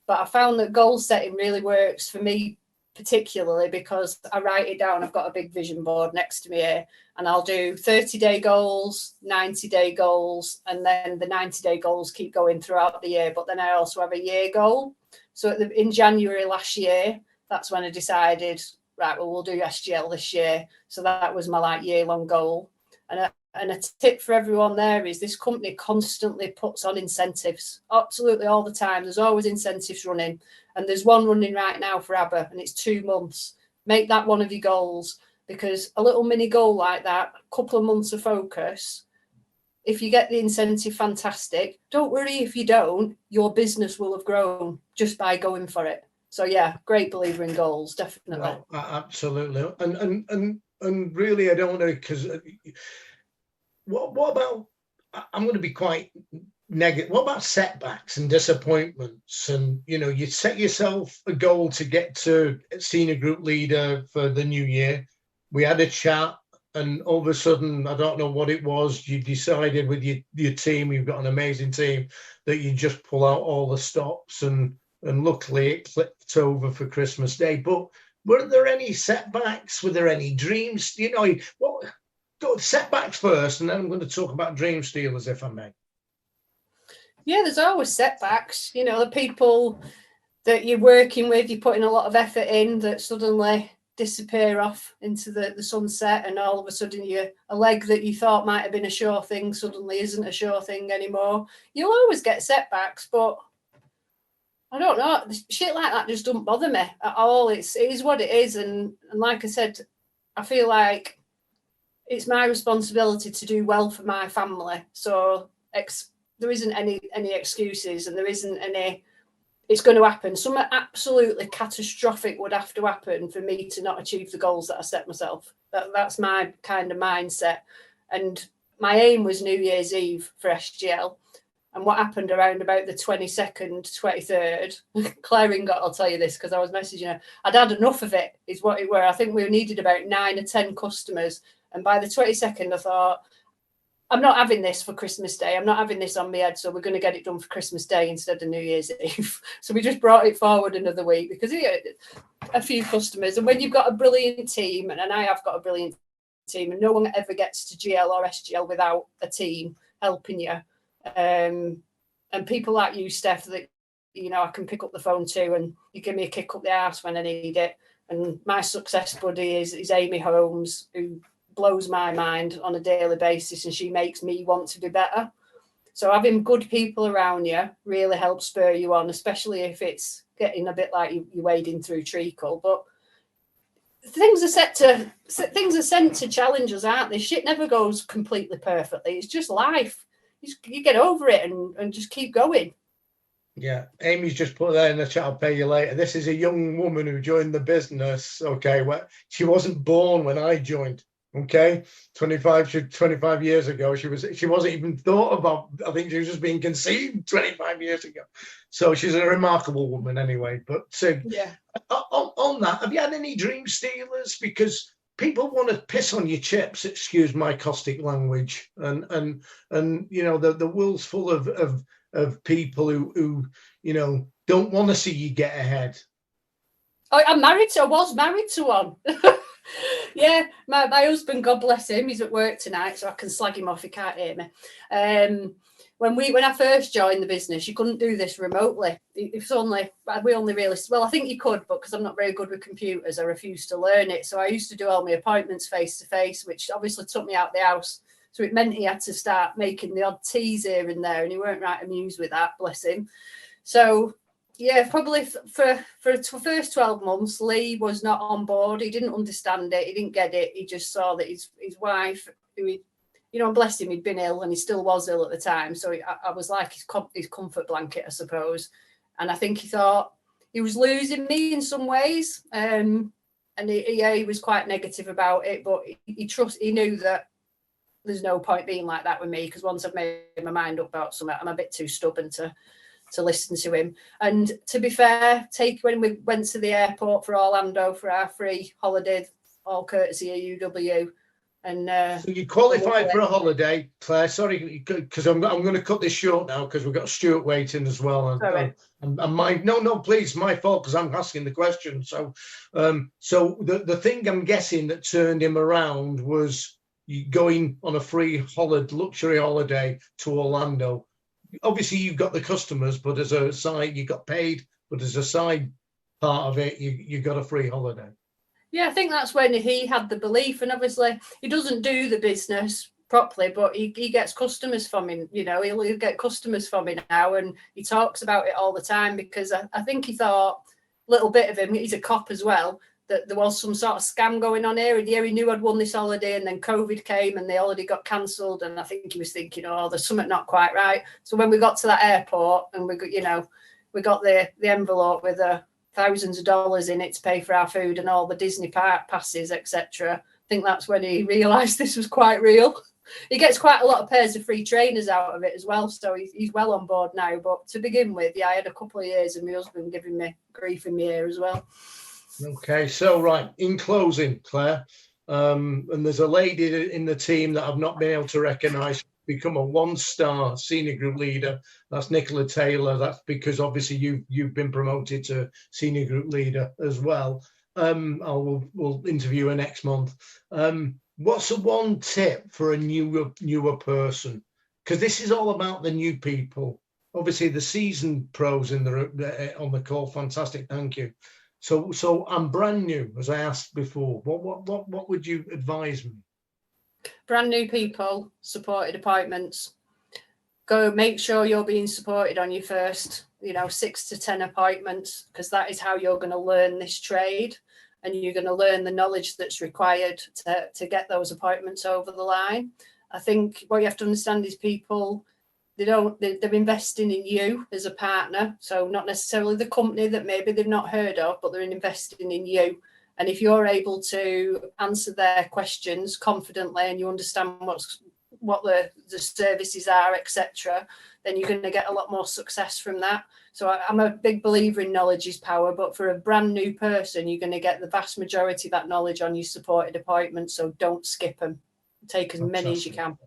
But I found that goal setting really works for me, particularly because I write it down. I've got a big vision board next to me here, and I'll do 30-day goals, 90-day goals, and then the 90-day goals keep going throughout the year. But then I also have a year goal. So in January last year, that's when I decided, right, well, we'll do SGL this year. So that was my year-long goal. And a tip for everyone there is this company constantly puts on incentives, absolutely all the time. There's always incentives running. And there's one running right now for ABBA, and it's 2 months. Make that one of your goals, because a little mini goal like that, a couple of months of focus, if you get the incentive, fantastic. Don't worry if you don't, your business will have grown just by going for it. So yeah, great believer in goals, definitely. Well, absolutely. And really, I don't want to, because what about, I'm going to be quite negative. What about setbacks and disappointments? And, you set yourself a goal to get to senior group leader for the new year. We had a chat, and all of a sudden, I don't know what it was, you decided with your team, you've got an amazing team, that you just pull out all the stops, and luckily it flipped over for Christmas Day. But were there any setbacks? Were there any dreams? Go setbacks first, and then I'm going to talk about dream stealers, if I may. Yeah, there's always setbacks. The people that you're working with, you're putting a lot of effort in, that suddenly disappear off into the sunset, and all of a sudden a leg that you thought might have been a sure thing suddenly isn't a sure thing anymore. You'll always get setbacks, but I don't know, shit like that just doesn't bother me at all. It is what it is, and like I said, I feel like it's my responsibility to do well for my family. So there isn't any excuses, and there isn't any. It's going to happen. Something absolutely catastrophic would have to happen for me to not achieve the goals that I set myself. That's my kind of mindset. And my aim was New Year's Eve for SGL. And what happened around about the 22nd, 23rd, Clare got, I'll tell you this because I was messaging her, I'd had enough of it, is what it were. I think we needed about 9 or 10 customers. And by the 22nd, I thought, I'm not having this for Christmas Day. I'm not having this on my head. So we're going to get it done for Christmas Day instead of New Year's Eve. So we just brought it forward another week because a few customers. And when you've got a brilliant team, and I have got a brilliant team, and no one ever gets to GL or SGL without a team helping you. And people like you, Steph, that, you know, I can pick up the phone to, and you give me a kick up the arse when I need it. And my success buddy is Amy Holmes, who blows my mind on a daily basis, and she makes me want to do better. So having good people around you really helps spur you on, especially if it's getting a bit like you're wading through treacle. But things are sent to challenge us, aren't they? Shit never goes completely perfectly. It's just life. You get over it and just keep going. Yeah, Amy's just put that in the chat. I'll pay you later. This is a young woman who joined the business. Okay, well, she wasn't born when I joined. Okay, 25 years ago, she wasn't even thought about. I think she was just being conceived 25 years ago. So she's a remarkable woman anyway. But yeah, on that, have you had any dream stealers? Because people want to piss on your chips. Excuse my caustic language. And you know, the world's full of people who you know don't want to see you get ahead. I was married to one. Yeah, my husband, God bless him, he's at work tonight, so I can slag him off. He can't hear me. When I first joined the business, you couldn't do this remotely. I think you could, but because I'm not very good with computers, I refused to learn it. So I used to do all my appointments face to face, which obviously took me out the house. So it meant he had to start making the odd teas here and there, and he weren't right amused with that, bless him. So yeah, probably for the first 12 months, Lee was not on board. He didn't understand it. He didn't get it. He just saw that his wife, who he, you know, bless him, he'd been ill, and he still was ill at the time. So I was like his comfort blanket, I suppose. And I think he thought he was losing me in some ways. And he was quite negative about it, but he knew that there's no point being like that with me, because once I've made my mind up about something, I'm a bit too stubborn to listen to him. And to be fair, when we went to the airport for Orlando for our free holiday, all courtesy of UW. And so you qualified for a holiday, Claire. Sorry, because I'm going to cut this short now because we've got Stuart waiting as well. And please, my fault because I'm asking the question. So, so the thing I'm guessing that turned him around was you going on a free luxury holiday to Orlando. Obviously, you've got the customers, but as a side, you got paid. But as a side part of it, you got a free holiday. Yeah, I think that's when he had the belief, and obviously he doesn't do the business properly, but he gets customers from me. You know, he'll get customers from me now, and he talks about it all the time because I think he thought a little bit of him. He's a cop as well. That there was some sort of scam going on here. And yeah, he knew I'd won this holiday, and then COVID came and the holiday got cancelled. And I think he was thinking, oh, there's something not quite right. So when we got to that airport and we got the envelope with thousands of dollars in it to pay for our food and all the Disney park passes, etc. I think that's when he realised this was quite real. He gets quite a lot of pairs of free trainers out of it as well. So he's well on board now. But to begin with, yeah, I had a couple of years of my husband giving me grief in my ear as well. Okay, so right, in closing, Claire, and there's a lady in the team that I've not been able to recognise, become a 1-star senior group leader. That's Nicola Taylor. That's because obviously you've been promoted to senior group leader as well. We'll interview her next month. What's the one tip for a newer person? Because this is all about the new people. Obviously, the seasoned pros on the call, fantastic, thank you. So I'm brand new, as I asked before. What would you advise me? Brand new people, supported appointments. Go make sure you're being supported on your first, 6 to 10 appointments, because that is how you're going to learn this trade, and you're going to learn the knowledge that's required to get those appointments over the line. I think what you have to understand is people, they're investing in you as a partner. So not necessarily the company that maybe they've not heard of, but they're investing in you. And if you're able to answer their questions confidently and you understand what the services are, etc., then you're going to get a lot more success from that. So I'm a big believer in knowledge is power, but for a brand new person, you're going to get the vast majority of that knowledge on your supported appointments. So don't skip them. Take as many as you can.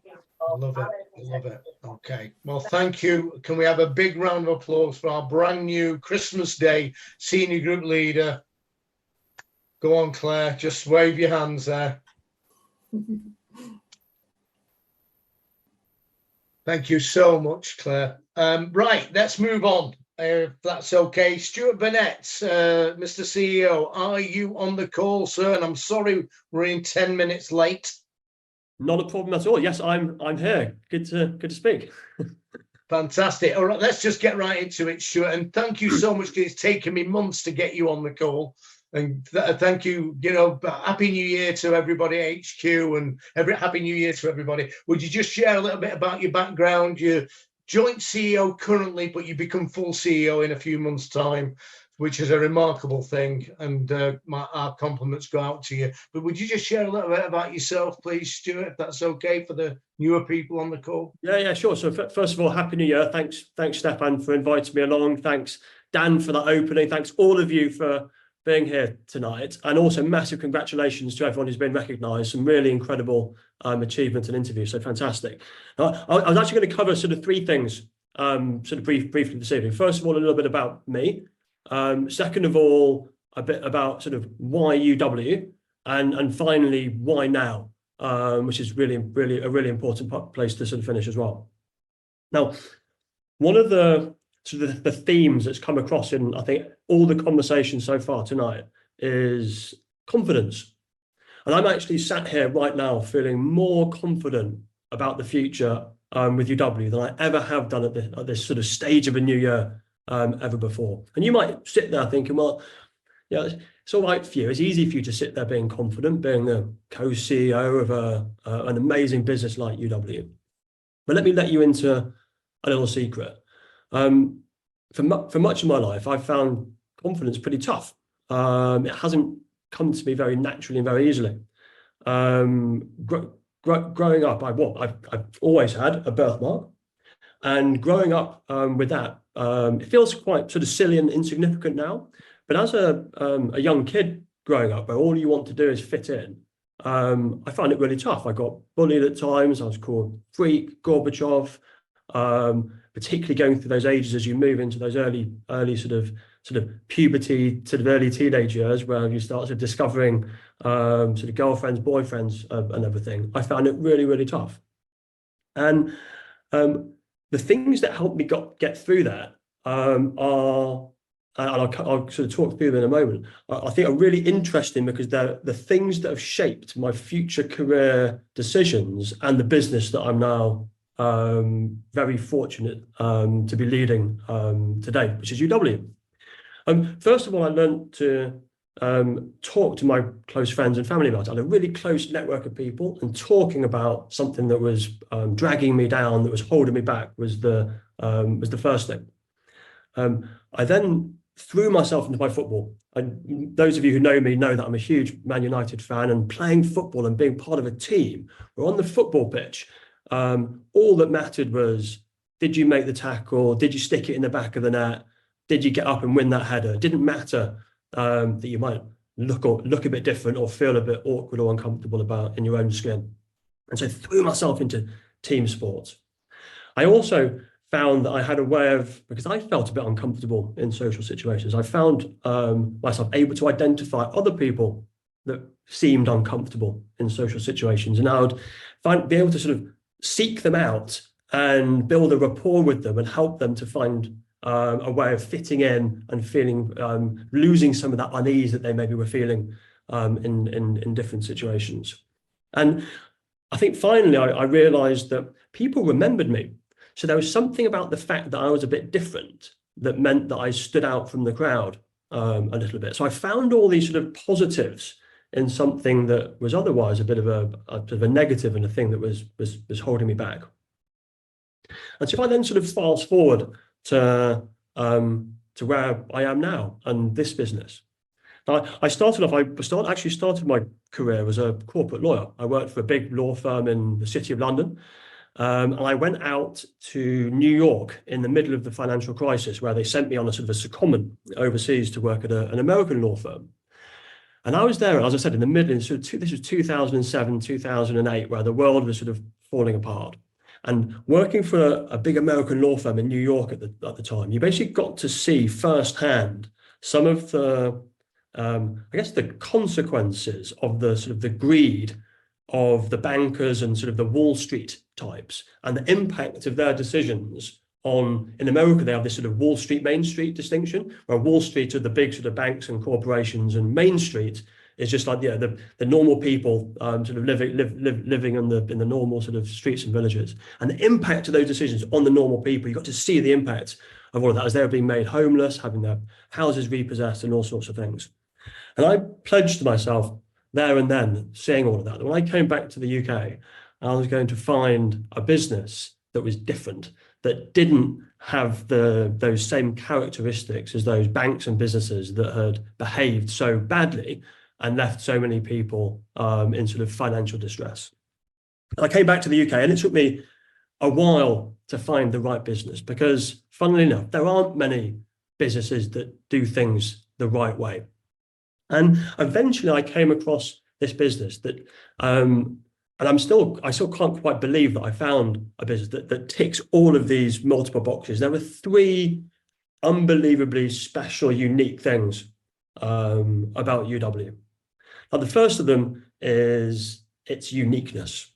I love it. Okay. Well, thank you. Can we have a big round of applause for our brand new Christmas Day senior group leader? Go on, Claire. Just wave your hands there. Thank you so much, Claire. Right, let's move on, if that's okay. Stuart Burnett, Mr. CEO, are you on the call, sir? And I'm sorry we're in 10 minutes late. Not a problem at all. Yes, I'm here. Good to speak. Fantastic. All right, let's just get right into it, Stuart. And thank you so much, because it's taken me months to get you on the call. And thank you, Happy New Year to everybody at HQ, and Happy New Year to everybody. Would you just share a little bit about your background? You're joint CEO currently, but you become full CEO in a few months' time, which is a remarkable thing. And our compliments go out to you. But would you just share a little bit about yourself, please, Stuart, if that's okay for the newer people on the call? Yeah, sure. So first of all, Happy New Year. Thanks, Stephan, for inviting me along. Thanks, Dan, for that opening. Thanks all of you for being here tonight, and also massive congratulations to everyone who's been recognised. Some really incredible achievements and interviews, so fantastic. I was actually going to cover sort of three things briefly this evening. First of all, a little bit about me. Second of all, a bit about sort of why UW, and finally why now, which is really a really important place to sort of finish as well. Now, one of the themes that's come across in, I think, all the conversations so far tonight is confidence. And I'm actually sat here right now feeling more confident about the future with UW than I ever have done at this sort of stage of a new year ever before. And you might sit there thinking, well, yeah, it's all right for you. It's easy for you to sit there being confident, being the co-CEO of an amazing business like UW. But let me let you into a little secret. For much of my life, I've found confidence pretty tough. It hasn't come to me very naturally and very easily. Growing up, I've always had a birthmark, and growing up with that, it feels quite sort of silly and insignificant now. But as a young kid growing up, where all you want to do is fit in, I found it really tough. I got bullied at times. I was called freak, Gorbachev. Particularly going through those ages as you move into those early sort of puberty, sort of early teenage years, where you start sort of discovering sort of girlfriends, boyfriends, and everything. I found it really, really tough. And the things that helped me get through that are, and I'll sort of talk through them in a moment, I think are really interesting, because they're the things that have shaped my future career decisions and the business that I'm now very fortunate to be leading today, which is UW. First of all, I learned to talk to my close friends and family about it. I had a really close network of people, and talking about something that was dragging me down, that was holding me back, was the first thing. I then threw myself into my football. Those of you who know me know that I'm a huge Man United fan, and playing football and being part of a team, we're on the football pitch. All that mattered was, did you make the tackle? Did you stick it in the back of the net? Did you get up and win that header? It didn't matter that you might look a bit different or feel a bit awkward or uncomfortable in your own skin. And so I threw myself into team sports. I also found that I had a way of, because I felt a bit uncomfortable in social situations, I found myself able to identify other people that seemed uncomfortable in social situations. And I would be able to sort of seek them out and build a rapport with them and help them to find a way of fitting in and feeling, losing some of that unease that they maybe were feeling in different situations. And I think finally I realized that people remembered me. So there was something about the fact that I was a bit different that meant that I stood out from the crowd a little bit. So I found all these sort of positives in something that was otherwise a bit of a negative and a thing that was holding me back. And so if I then sort of fast forward to where I am now and this business. Now, I actually started my career as a corporate lawyer. I worked for a big law firm in the City of London. And I went out to New York in the middle of the financial crisis, where they sent me on a sort of a secondment overseas to work at an American law firm. And I was there, as I said, in the middle, this was 2007, 2008, where the world was sort of falling apart. And working for a big American law firm in New York at the time, you basically got to see firsthand some of the, I guess, the consequences of the sort of the greed of the bankers and sort of the Wall Street types, and the impact of their decisions on, in America, they have this sort of Wall Street, Main Street distinction, where Wall Street are the big sort of banks and corporations, and Main Street is just like, the normal people sort of living in the normal sort of streets and villages. And the impact of those decisions on the normal people, you got to see the impact of all of that as they were being made homeless, having their houses repossessed and all sorts of things. And I pledged to myself there and then, seeing all of that, when I came back to the UK, I was going to find a business that was different, that didn't have those same characteristics as those banks and businesses that had behaved so badly and left so many people in sort of financial distress. I came back to the UK, and it took me a while to find the right business, because funnily enough, there aren't many businesses that do things the right way. And eventually I came across this business that, and I still can't quite believe that I found a business that ticks all of these multiple boxes. There were three unbelievably special, unique things about UW. Now, the first of them is its uniqueness.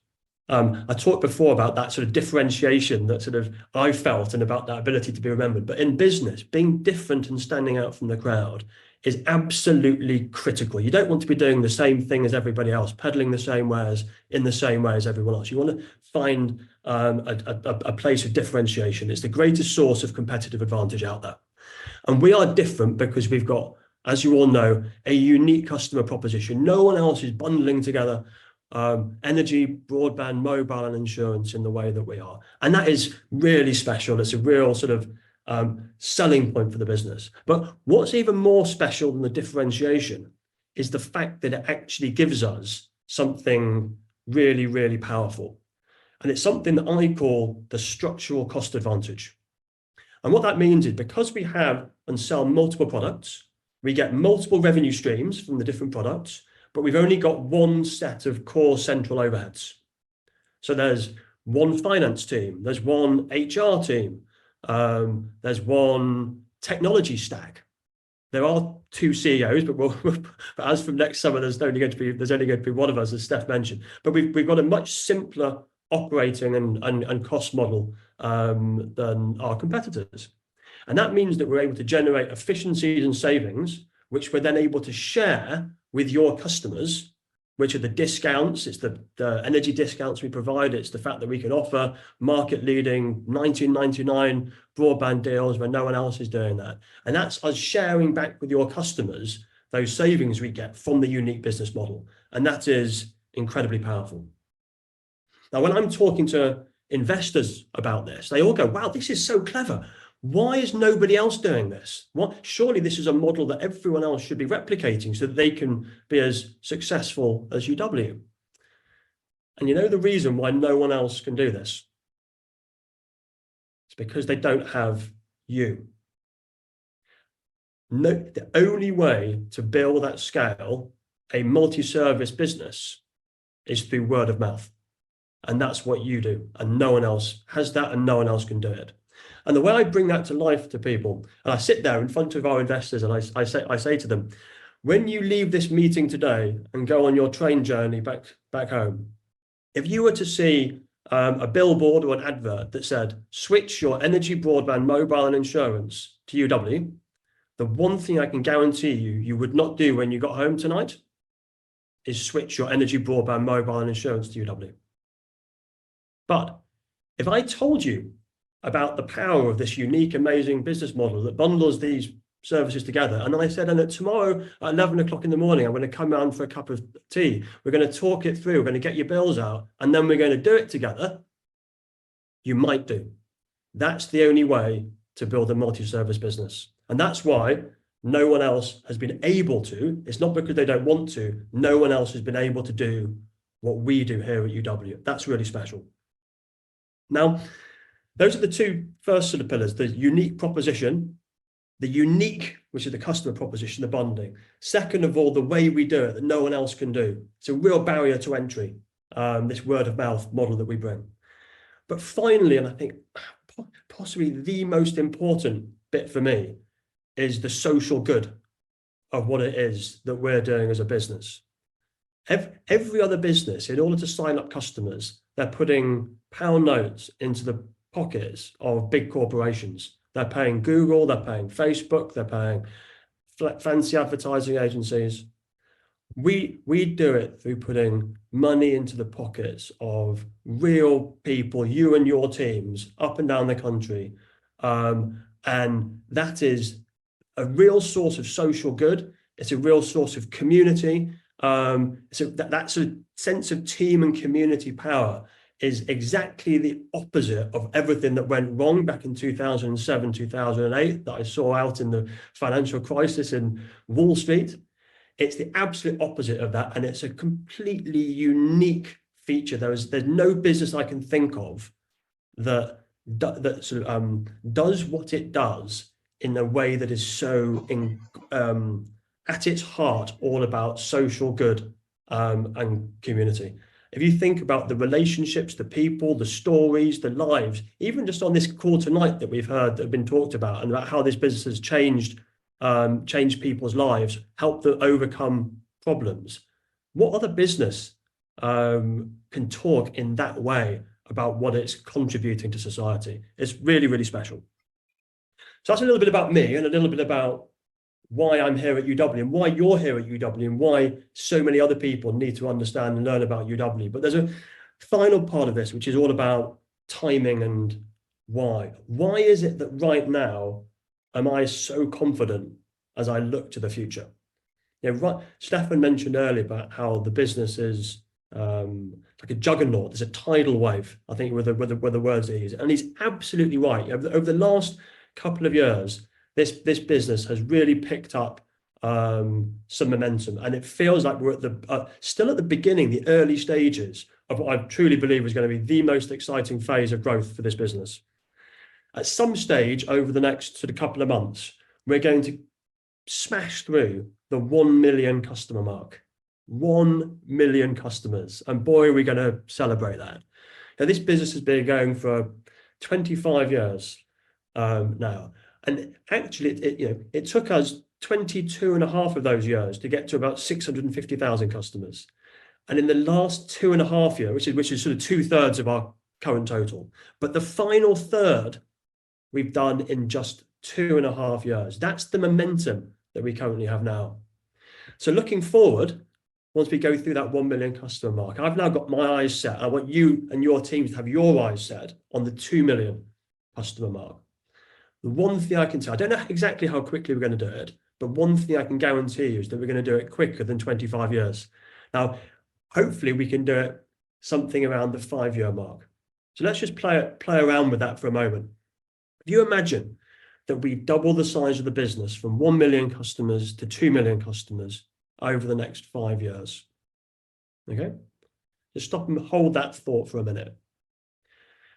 I talked before about that sort of differentiation that sort of I felt, and about that ability to be remembered. But in business, being different and standing out from the crowd is absolutely critical. You don't want to be doing the same thing as everybody else, peddling the same wares in the same way as everyone else. You want to find a place of differentiation. It's the greatest source of competitive advantage out there. And we are different because we've got, as you all know, a unique customer proposition. No one else is bundling together energy, broadband, mobile, and insurance in the way that we are. And that is really special. It's a real sort of selling point for the business. But what's even more special than the differentiation is the fact that it actually gives us something really, really powerful. And it's something that I call the structural cost advantage. And what that means is, because we have and sell multiple products, we get multiple revenue streams from the different products, but we've only got one set of core central overheads. So there's one finance team, there's one HR team, there's one technology stack. There are two CEOs, but as from next summer, there's only going to be one of us, as Steph mentioned. But we've got a much simpler operating and cost model than our competitors. And that means that we're able to generate efficiencies and savings, which we're then able to share with your customers, which are the discounts. It's the energy discounts we provide. It's the fact that we can offer market-leading $19.99 broadband deals when no one else is doing that. And that's us sharing back with your customers those savings we get from the unique business model. And that is incredibly powerful. Now, when I'm talking to investors about this, they all go, wow, this is so clever. Why is nobody else doing this? Surely this is a model that everyone else should be replicating so that they can be as successful as UW. And you know the reason why no one else can do this? It's because they don't have you. No, the only way to build at scale a multi-service business is through word of mouth. And that's what you do. And no one else has that, and no one else can do it. And the way I bring that to life to people, and I sit there in front of our investors and I say to them, when you leave this meeting today and go on your train journey back home, if you were to see a billboard or an advert that said, switch your energy, broadband, mobile and insurance to UW, the one thing I can guarantee you would not do when you got home tonight is switch your energy, broadband, mobile and insurance to UW. But if I told you about the power of this unique, amazing business model that bundles these services together, and I said, and that tomorrow at 11 o'clock in the morning, I'm going to come around for a cup of tea, we're going to talk it through, we're going to get your bills out, and then we're going to do it together, you might do. That's the only way to build a multi-service business. And that's why no one else has been able to. It's not because they don't want to. No one else has been able to do what we do here at UW. That's really special. Now, those are the two first sort of pillars, the unique proposition, the unique, which is the customer proposition, the bonding. Second of all, the way we do it that no one else can do. It's a real barrier to entry, this word of mouth model that we bring. But finally, and I think possibly the most important bit for me, is the social good of what it is that we're doing as a business. Every other business, in order to sign up customers, they're putting pound notes into the pockets of big corporations. They're paying Google, they're paying Facebook, they're paying fancy advertising agencies. We do it through putting money into the pockets of real people, you and your teams, up and down the country. And that is a real source of social good. It's a real source of community. So that's a sense of team and community power is exactly the opposite of everything that went wrong back in 2007, 2008 that I saw out in the financial crisis in Wall Street. It's the absolute opposite of that, and it's a completely unique feature. There's no business I can think of that sort of does what it does in a way that is so at its heart all about social good and community. If you think about the relationships, the people, the stories, the lives, even just on this call tonight that we've heard that have been talked about, and about how this business has changed people's lives, helped them overcome problems. What other business can talk in that way about what it's contributing to society? It's really, really special. So that's a little bit about me and a little bit about why I'm here at UW and why you're here at UW and why so many other people need to understand and learn about UW. But there's a final part of this, which is all about timing and why. Why is it that right now am I so confident as I look to the future? Stephan mentioned earlier about how the business is like a juggernaut. There's a tidal wave, I think, were the words he used. And he's absolutely right. Over the last couple of years, this business has really picked up some momentum, and it feels like we're at still at the beginning, the early stages of what I truly believe is going to be the most exciting phase of growth for this business. At some stage over the next sort of couple of months, we're going to smash through the 1 million customer mark. 1 million customers, and boy, are we going to celebrate that. Now, this business has been going for 25 years now. And actually, it took us 22 and a half of those years to get to about 650,000 customers. And in the last 2.5 years, which is sort of 2/3 of our current total, but the final third we've done in just 2.5 years. That's the momentum that we currently have now. So looking forward, once we go through that 1 million customer mark, I've now got my eyes set. I want you and your teams to have your eyes set on the 2 million customer mark. The one thing I can tell, I don't know exactly how quickly we're going to do it, but one thing I can guarantee you is that we're going to do it quicker than 25 years. Now, hopefully we can do it something around the 5-year mark. So let's just play around with that for a moment. If you imagine that we double the size of the business from 1 million customers to 2 million customers over the next 5 years, okay? Just stop and hold that thought for a minute.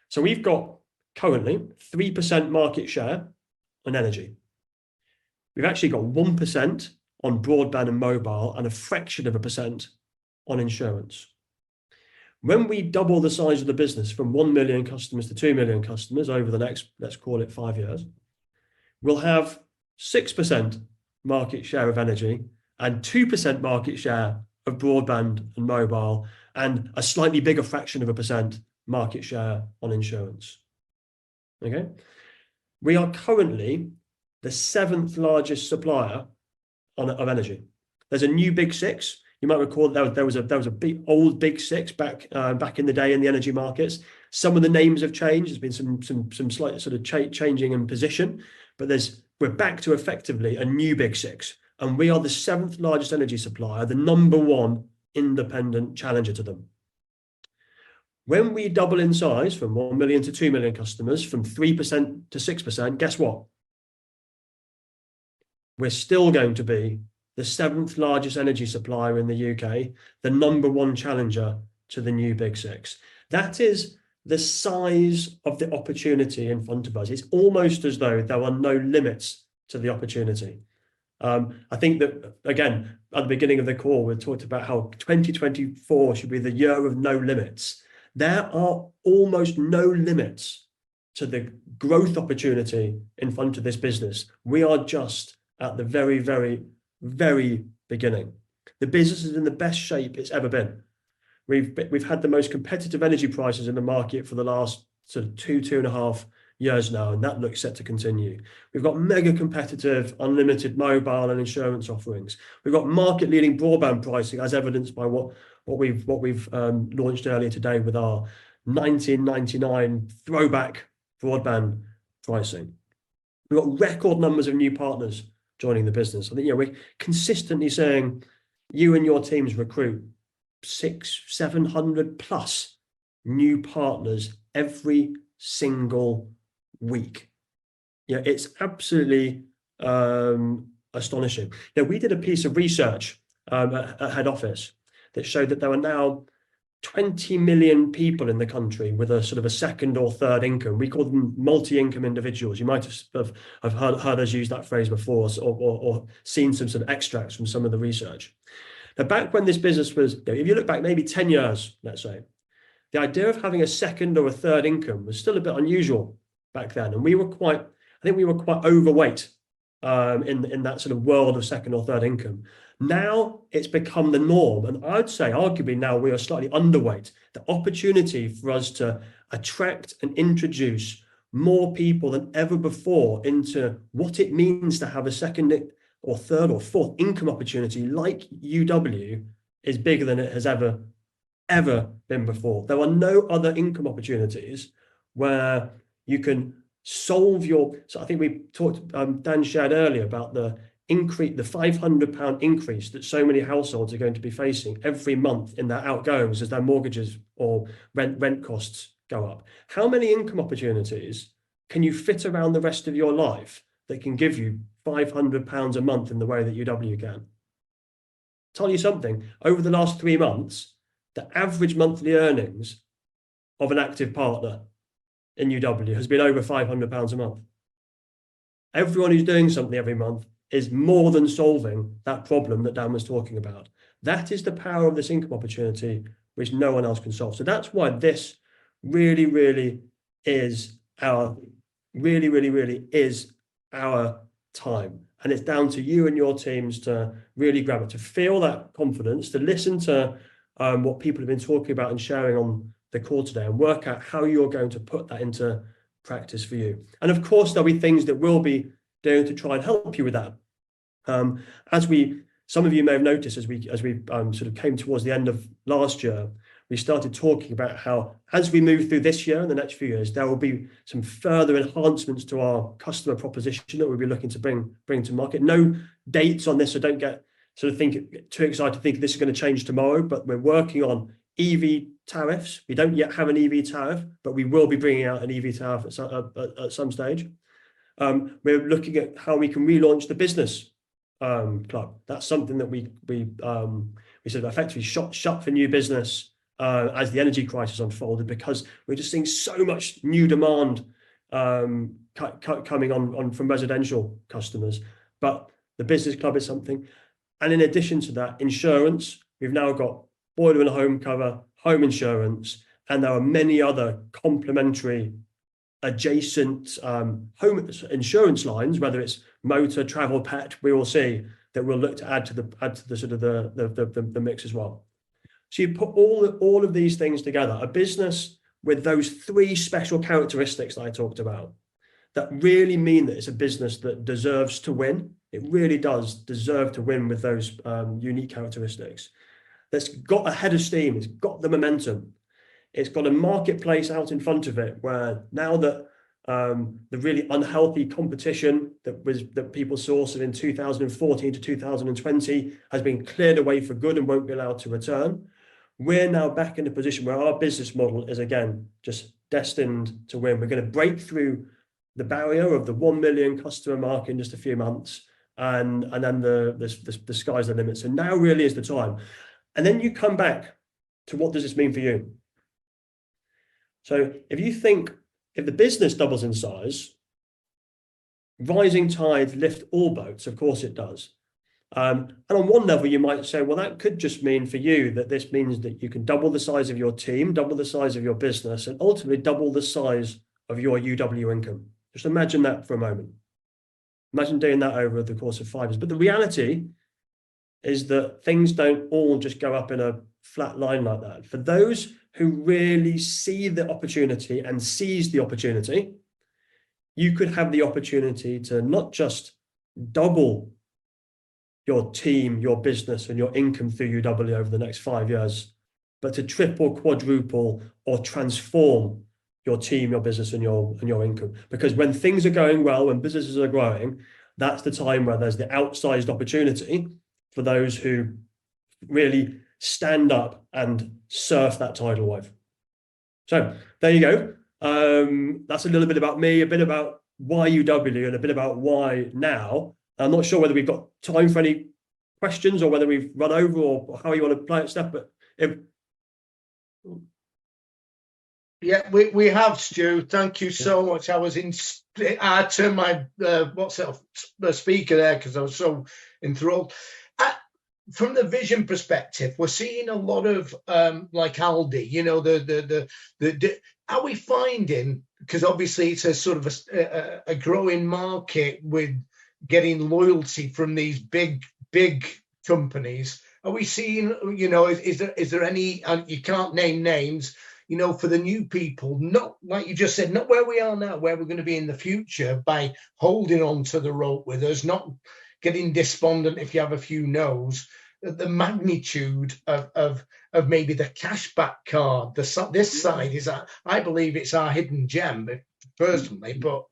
So we've got currently 3% market share on energy. We've actually got 1% on broadband and mobile and a fraction of a percent on insurance. When we double the size of the business from 1 million customers to 2 million customers over the next, let's call it 5 years, we'll have 6% market share of energy and 2% market share of broadband and mobile and a slightly bigger fraction of a percent market share on insurance. Okay, we are currently the 7th largest supplier of energy. There's a new big six. You might recall there was a big old big six back in the day in the energy markets. Some of the names have changed. There's been some slight sort of changing in position, but we're back to effectively a new big six, and we are the 7th largest energy supplier, the #1 independent challenger to them. When we double in size from 1 million to 2 million customers, from 3% to 6%, guess what? We're still going to be the 7th largest energy supplier in the UK, the #1 challenger to the new big six. That is the size of the opportunity in front of us. It's almost as though there are no limits to the opportunity. I think that, again, at the beginning of the call, we talked about how 2024 should be the year of no limits. There are almost no limits to the growth opportunity in front of this business. We are just at the very, very, very beginning. The business is in the best shape it's ever been. We've had the most competitive energy prices in the market for the last sort of 2.5 years now, and that looks set to continue. We've got mega competitive, unlimited mobile and insurance offerings. We've got market-leading broadband pricing, as evidenced by what we've launched earlier today with our 1999 throwback broadband pricing. We've got record numbers of new partners joining the business. I think we're consistently saying you and your teams recruit 600-700 plus new partners every single week. It's absolutely astonishing. We did a piece of research at head office that showed that there are now 20 million people in the country with a sort of a second or third income. We call them multi-income individuals. You might have heard us use that phrase before, or seen some sort of extracts from some of the research. Now, back when this business was, if you look back maybe 10 years, let's say, the idea of having a second or a third income was still a bit unusual back then. And I think we were quite overweight in that sort of world of second or third income. Now it's become the norm. And I'd say arguably now we are slightly underweight. The opportunity for us to attract and introduce more people than ever before into what it means to have a second or third or fourth income opportunity like UW is bigger than it has ever been before. There are no other income opportunities where you can solve so I think we talked, Dan shared earlier about the £500 increase that so many households are going to be facing every month in their outgoings as their mortgages or rent costs go up. How many income opportunities can you fit around the rest of your life that can give you £500 a month in the way that UW can? Tell you something, over the last 3 months, the average monthly earnings of an active partner in UW has been over £500 a month. Everyone who's doing something every month is more than solving that problem that Dan was talking about. That is the power of this income opportunity, which no one else can solve. So that's why this really, really is our time. And it's down to you and your teams to really grab it, to feel that confidence, to listen to what people have been talking about and sharing on the call today, and work out how you're going to put that into practice for you. And of course, there'll be things that we'll be doing to try and help you with that. Some of you may have noticed as we sort of came towards the end of last year, we started talking about how, as we move through this year and the next few years, there will be some further enhancements to our customer proposition that we'll be looking to bring to market. No dates on this, so don't get think too excited to think this is going to change tomorrow, but we're working on EV tariffs. We don't yet have an EV tariff, but we will be bringing out an EV tariff at some stage. We're looking at how we can relaunch the business club. That's something that we sort of effectively shut for new business as the energy crisis unfolded, because we're just seeing so much new demand coming on from residential customers. But the business club is something. And in addition to that, insurance, we've now got boiler and home cover, home insurance, and there are many other complementary adjacent home insurance lines, whether it's motor, travel, pet, we will see that we'll look to add to the sort of the mix as well. So you put all of these things together, a business with those 3 special characteristics that I talked about that really mean that it's a business that deserves to win. It really does deserve to win with those unique characteristics. That's got a head of steam, it's got the momentum, it's got a marketplace out in front of it where now that the really unhealthy competition that people saw in 2014 to 2020 has been cleared away for good and won't be allowed to return. We're now back in a position where our business model is again just destined to win. We're going to break through the barrier of the 1 million customer mark in just a few months, and then the sky's the limit. So now really is the time. And then you come back to what does this mean for you? So if the business doubles in size, rising tides lift all boats, of course it does. And on one level, you might say, well, that could just mean for you that this means that you can double the size of your team, double the size of your business, and ultimately double the size of your UW income. Just imagine that for a moment. Imagine doing that over the course of 5 years. But the reality is that things don't all just go up in a flat line like that. For those who really see the opportunity and seize the opportunity, you could have the opportunity to not just double your team, your business, and your income through UW over the next 5 years, but to triple, quadruple, or transform your team, your business, and your income. Because when things are going well, when businesses are growing, that's the time where there's the outsized opportunity for those who really stand up and surf that tidal wave. So there you go. That's a little bit about me, a bit about why UW, and a bit about why now. I'm not sure whether we've got time for any questions or whether we've run over or how you want to play it, Steph, but yeah, we have, Stu. Thank you so much. I turned my speaker there because I was so enthralled. From the vision perspective, we're seeing a lot of like Aldi, you know, are we finding, because obviously it's a sort of a growing market with getting loyalty from these big companies. Are we seeing, you know, is there any, and you can't name names, you know, for the new people, not like you just said, not where we are now, where we're going to be in the future, by holding on to the rope with us, not getting despondent if you have a few no's, the magnitude of maybe the cashback card. This side is, I believe it's our hidden gem, personally, but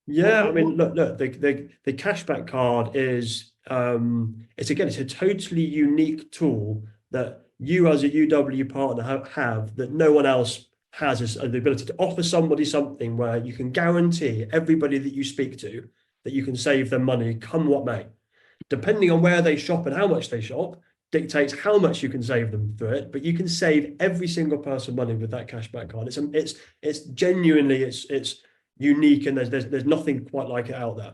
yeah, I mean, look, the cashback card is it's a totally unique tool that you as a UW partner have that no one else has, is the ability to offer somebody something where you can guarantee everybody that you speak to that you can save them money come what may. Depending on where they shop and how much they shop dictates how much you can save them through it, but you can save every single person money with that cashback card. It's genuinely it's unique, and there's nothing quite like it out there.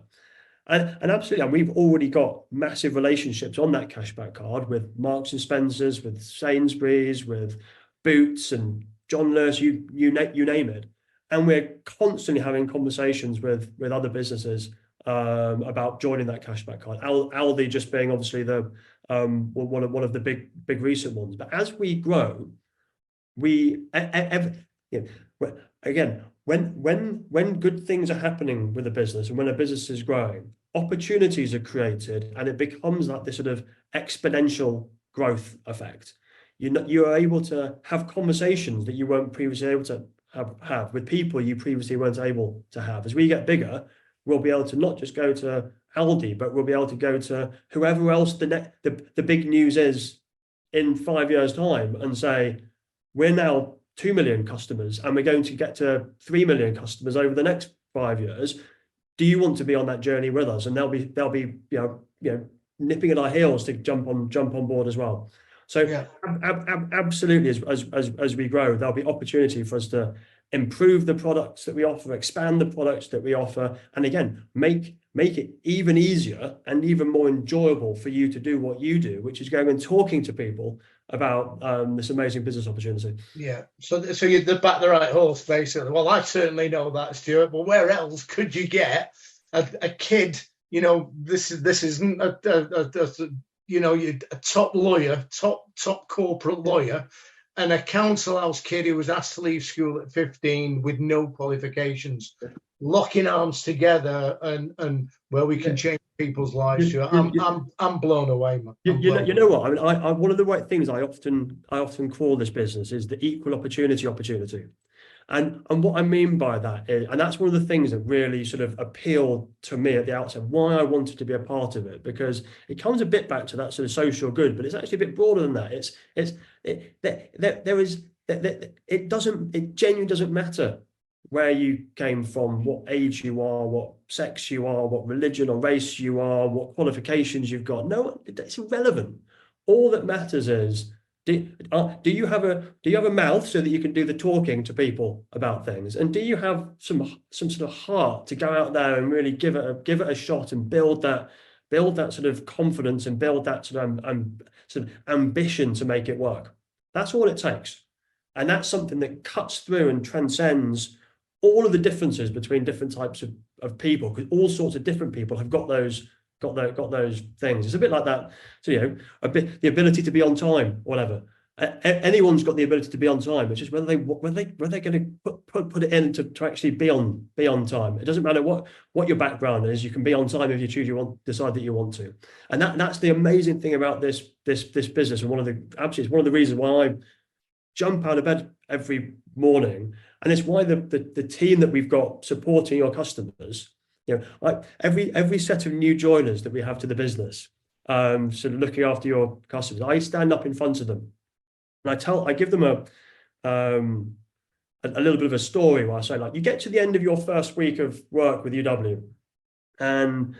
And absolutely, and we've already got massive relationships on that cashback card with Marks and Spencer's, with Sainsbury's, with Boots and John Lewis, you name it. And we're constantly having conversations with other businesses about joining that cashback card. Aldi just being obviously the one of the big recent ones. But as we grow, again, when good things are happening with a business and when a business is growing, opportunities are created, and it becomes like this sort of exponential growth effect. You are able to have conversations that you weren't previously able to have with people you previously weren't able to have. As we get bigger, we'll be able to not just go to Aldi, but we'll be able to go to whoever else the big news is in 5 years' time and say, we're now 2 million customers and we're going to get to 3 million customers over the next 5 years. Do you want to be on that journey with us? And they'll be nipping at our heels to jump on board as well. So yeah. Absolutely, as we grow, there'll be opportunity for us to improve the products that we offer, expand the products that we offer, and again, make it even easier and even more enjoyable for you to do what you do, which is going and talking to people about this amazing business opportunity. Yeah, so you back the right horse, basically. Well, I certainly know that, Stuart. But where else could you get a kid? You know, this isn't a top lawyer, top corporate lawyer, and a council house kid who was asked to leave school at 15 with no qualifications, locking arms together and where we can change people's lives. I'm blown away, man. You know what? I mean, I one of the right things I often call this business is the equal opportunity. And what I mean by that is, and that's one of the things that really sort of appealed to me at the outset, why I wanted to be a part of it, because it comes a bit back to that sort of social good, but it's actually a bit broader than that. It genuinely doesn't matter where you came from, what age you are, what sex you are, what religion or race you are, what qualifications you've got. No, it's irrelevant. All that matters is, do you have a mouth so that you can do the talking to people about things, and do you have some sort of heart to go out there and really give it a shot and build that sort of confidence and build that sort of ambition to make it work? That's all it takes, and that's something that cuts through and transcends all of the differences between different types of people, because all sorts of different people have got those things. It's a bit like that. So, the ability to be on time, whatever. Anyone's got the ability to be on time. It's just whether they're going to put it in to actually be on time. It doesn't matter what your background is. You can be on time if you decide that you want to. And that's the amazing thing about this business, and one of the reasons why I jump out of bed every morning, and it's why the team that we've got supporting your customers. Every set of new joiners that we have to the business, sort of looking after your customers, I stand up in front of them and I give them a little bit of a story where I say, like, you get to the end of your first week of work with UW, and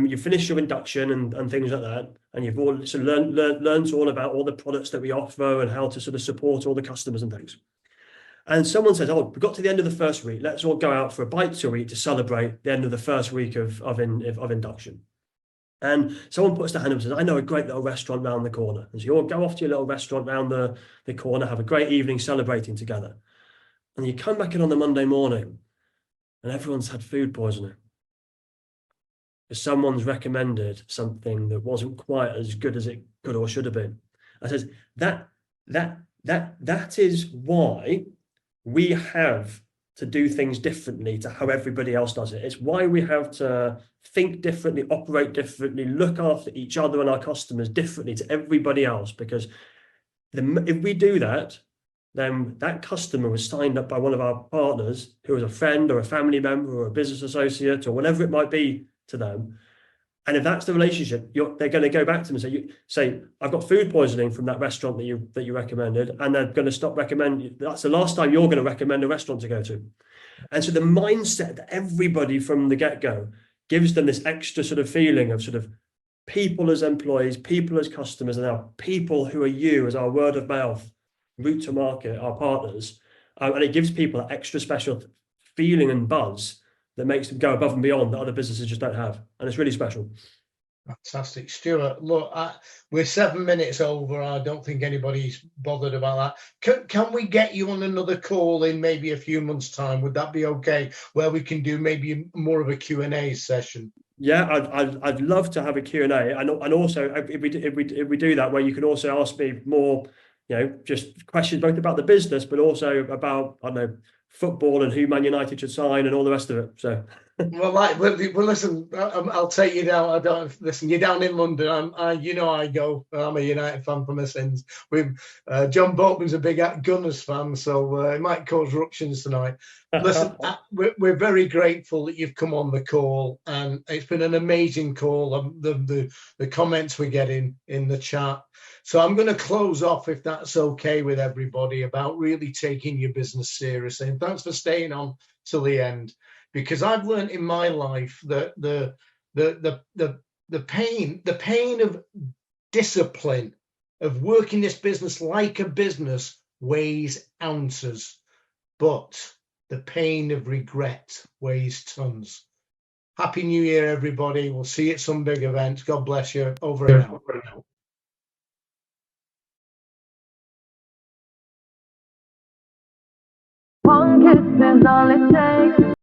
you finish your induction and things like that, and you've all sort of learned all about all the products that we offer and how to sort of support all the customers and things. And someone says, "Oh, we got to the end of the first week. Let's all go out for a bite to eat to celebrate the end of the first week of induction." And someone puts their hand up and says, "I know a great little restaurant round the corner." And so you all go off to your little restaurant round the corner, have a great evening celebrating together. And you come back in on the Monday morning, and everyone's had food poisoning, because someone's recommended something that wasn't quite as good as it could or should have been. I says that is why we have to do things differently to how everybody else does it. It's why we have to think differently, operate differently, look after each other and our customers differently to everybody else, because if we do that, then that customer was signed up by one of our partners who is a friend or a family member or a business associate or whatever it might be to them. And if that's the relationship, they're going to go back to them and say, "I've got food poisoning from that restaurant that you recommended," and they're going to stop recommending. That's the last time you're going to recommend a restaurant to go to. And so the mindset that everybody from the get-go gives them this extra sort of feeling of sort of people as employees, people as customers, and our people who are you as our word of mouth, route to market, our partners, and it gives people that extra special feeling and buzz that makes them go above and beyond that other businesses just don't have. And it's really special. Fantastic. Stuart, look, we're 7 minutes over. I don't think anybody's bothered about that. Can we get you on another call in maybe a few months' time? Would that be okay? Where we can do maybe more of a Q&A session? Yeah, I'd love to have a Q&A. And also, if we do that, where you can also ask me more, just questions both about the business, but also about, I don't know, football and who Man United should sign and all the rest of it. So, well, listen, I'll take you down. Listen, you're down in London. I go. I'm a United fan for my sins. John Boatman's a big Gunners fan, so it might cause ruptions tonight. Listen, we're very grateful that you've come on the call, and it's been an amazing call. The comments we're getting in the chat. So I'm going to close off, if that's okay with everybody, about really taking your business seriously. And thanks for staying on till the end, because I've learned in my life that the pain of discipline, of working this business like a business, weighs ounces, but the pain of regret weighs tons. Happy New Year, everybody. We'll see you at some big event. God bless you. Over and out. One kiss is all it takes.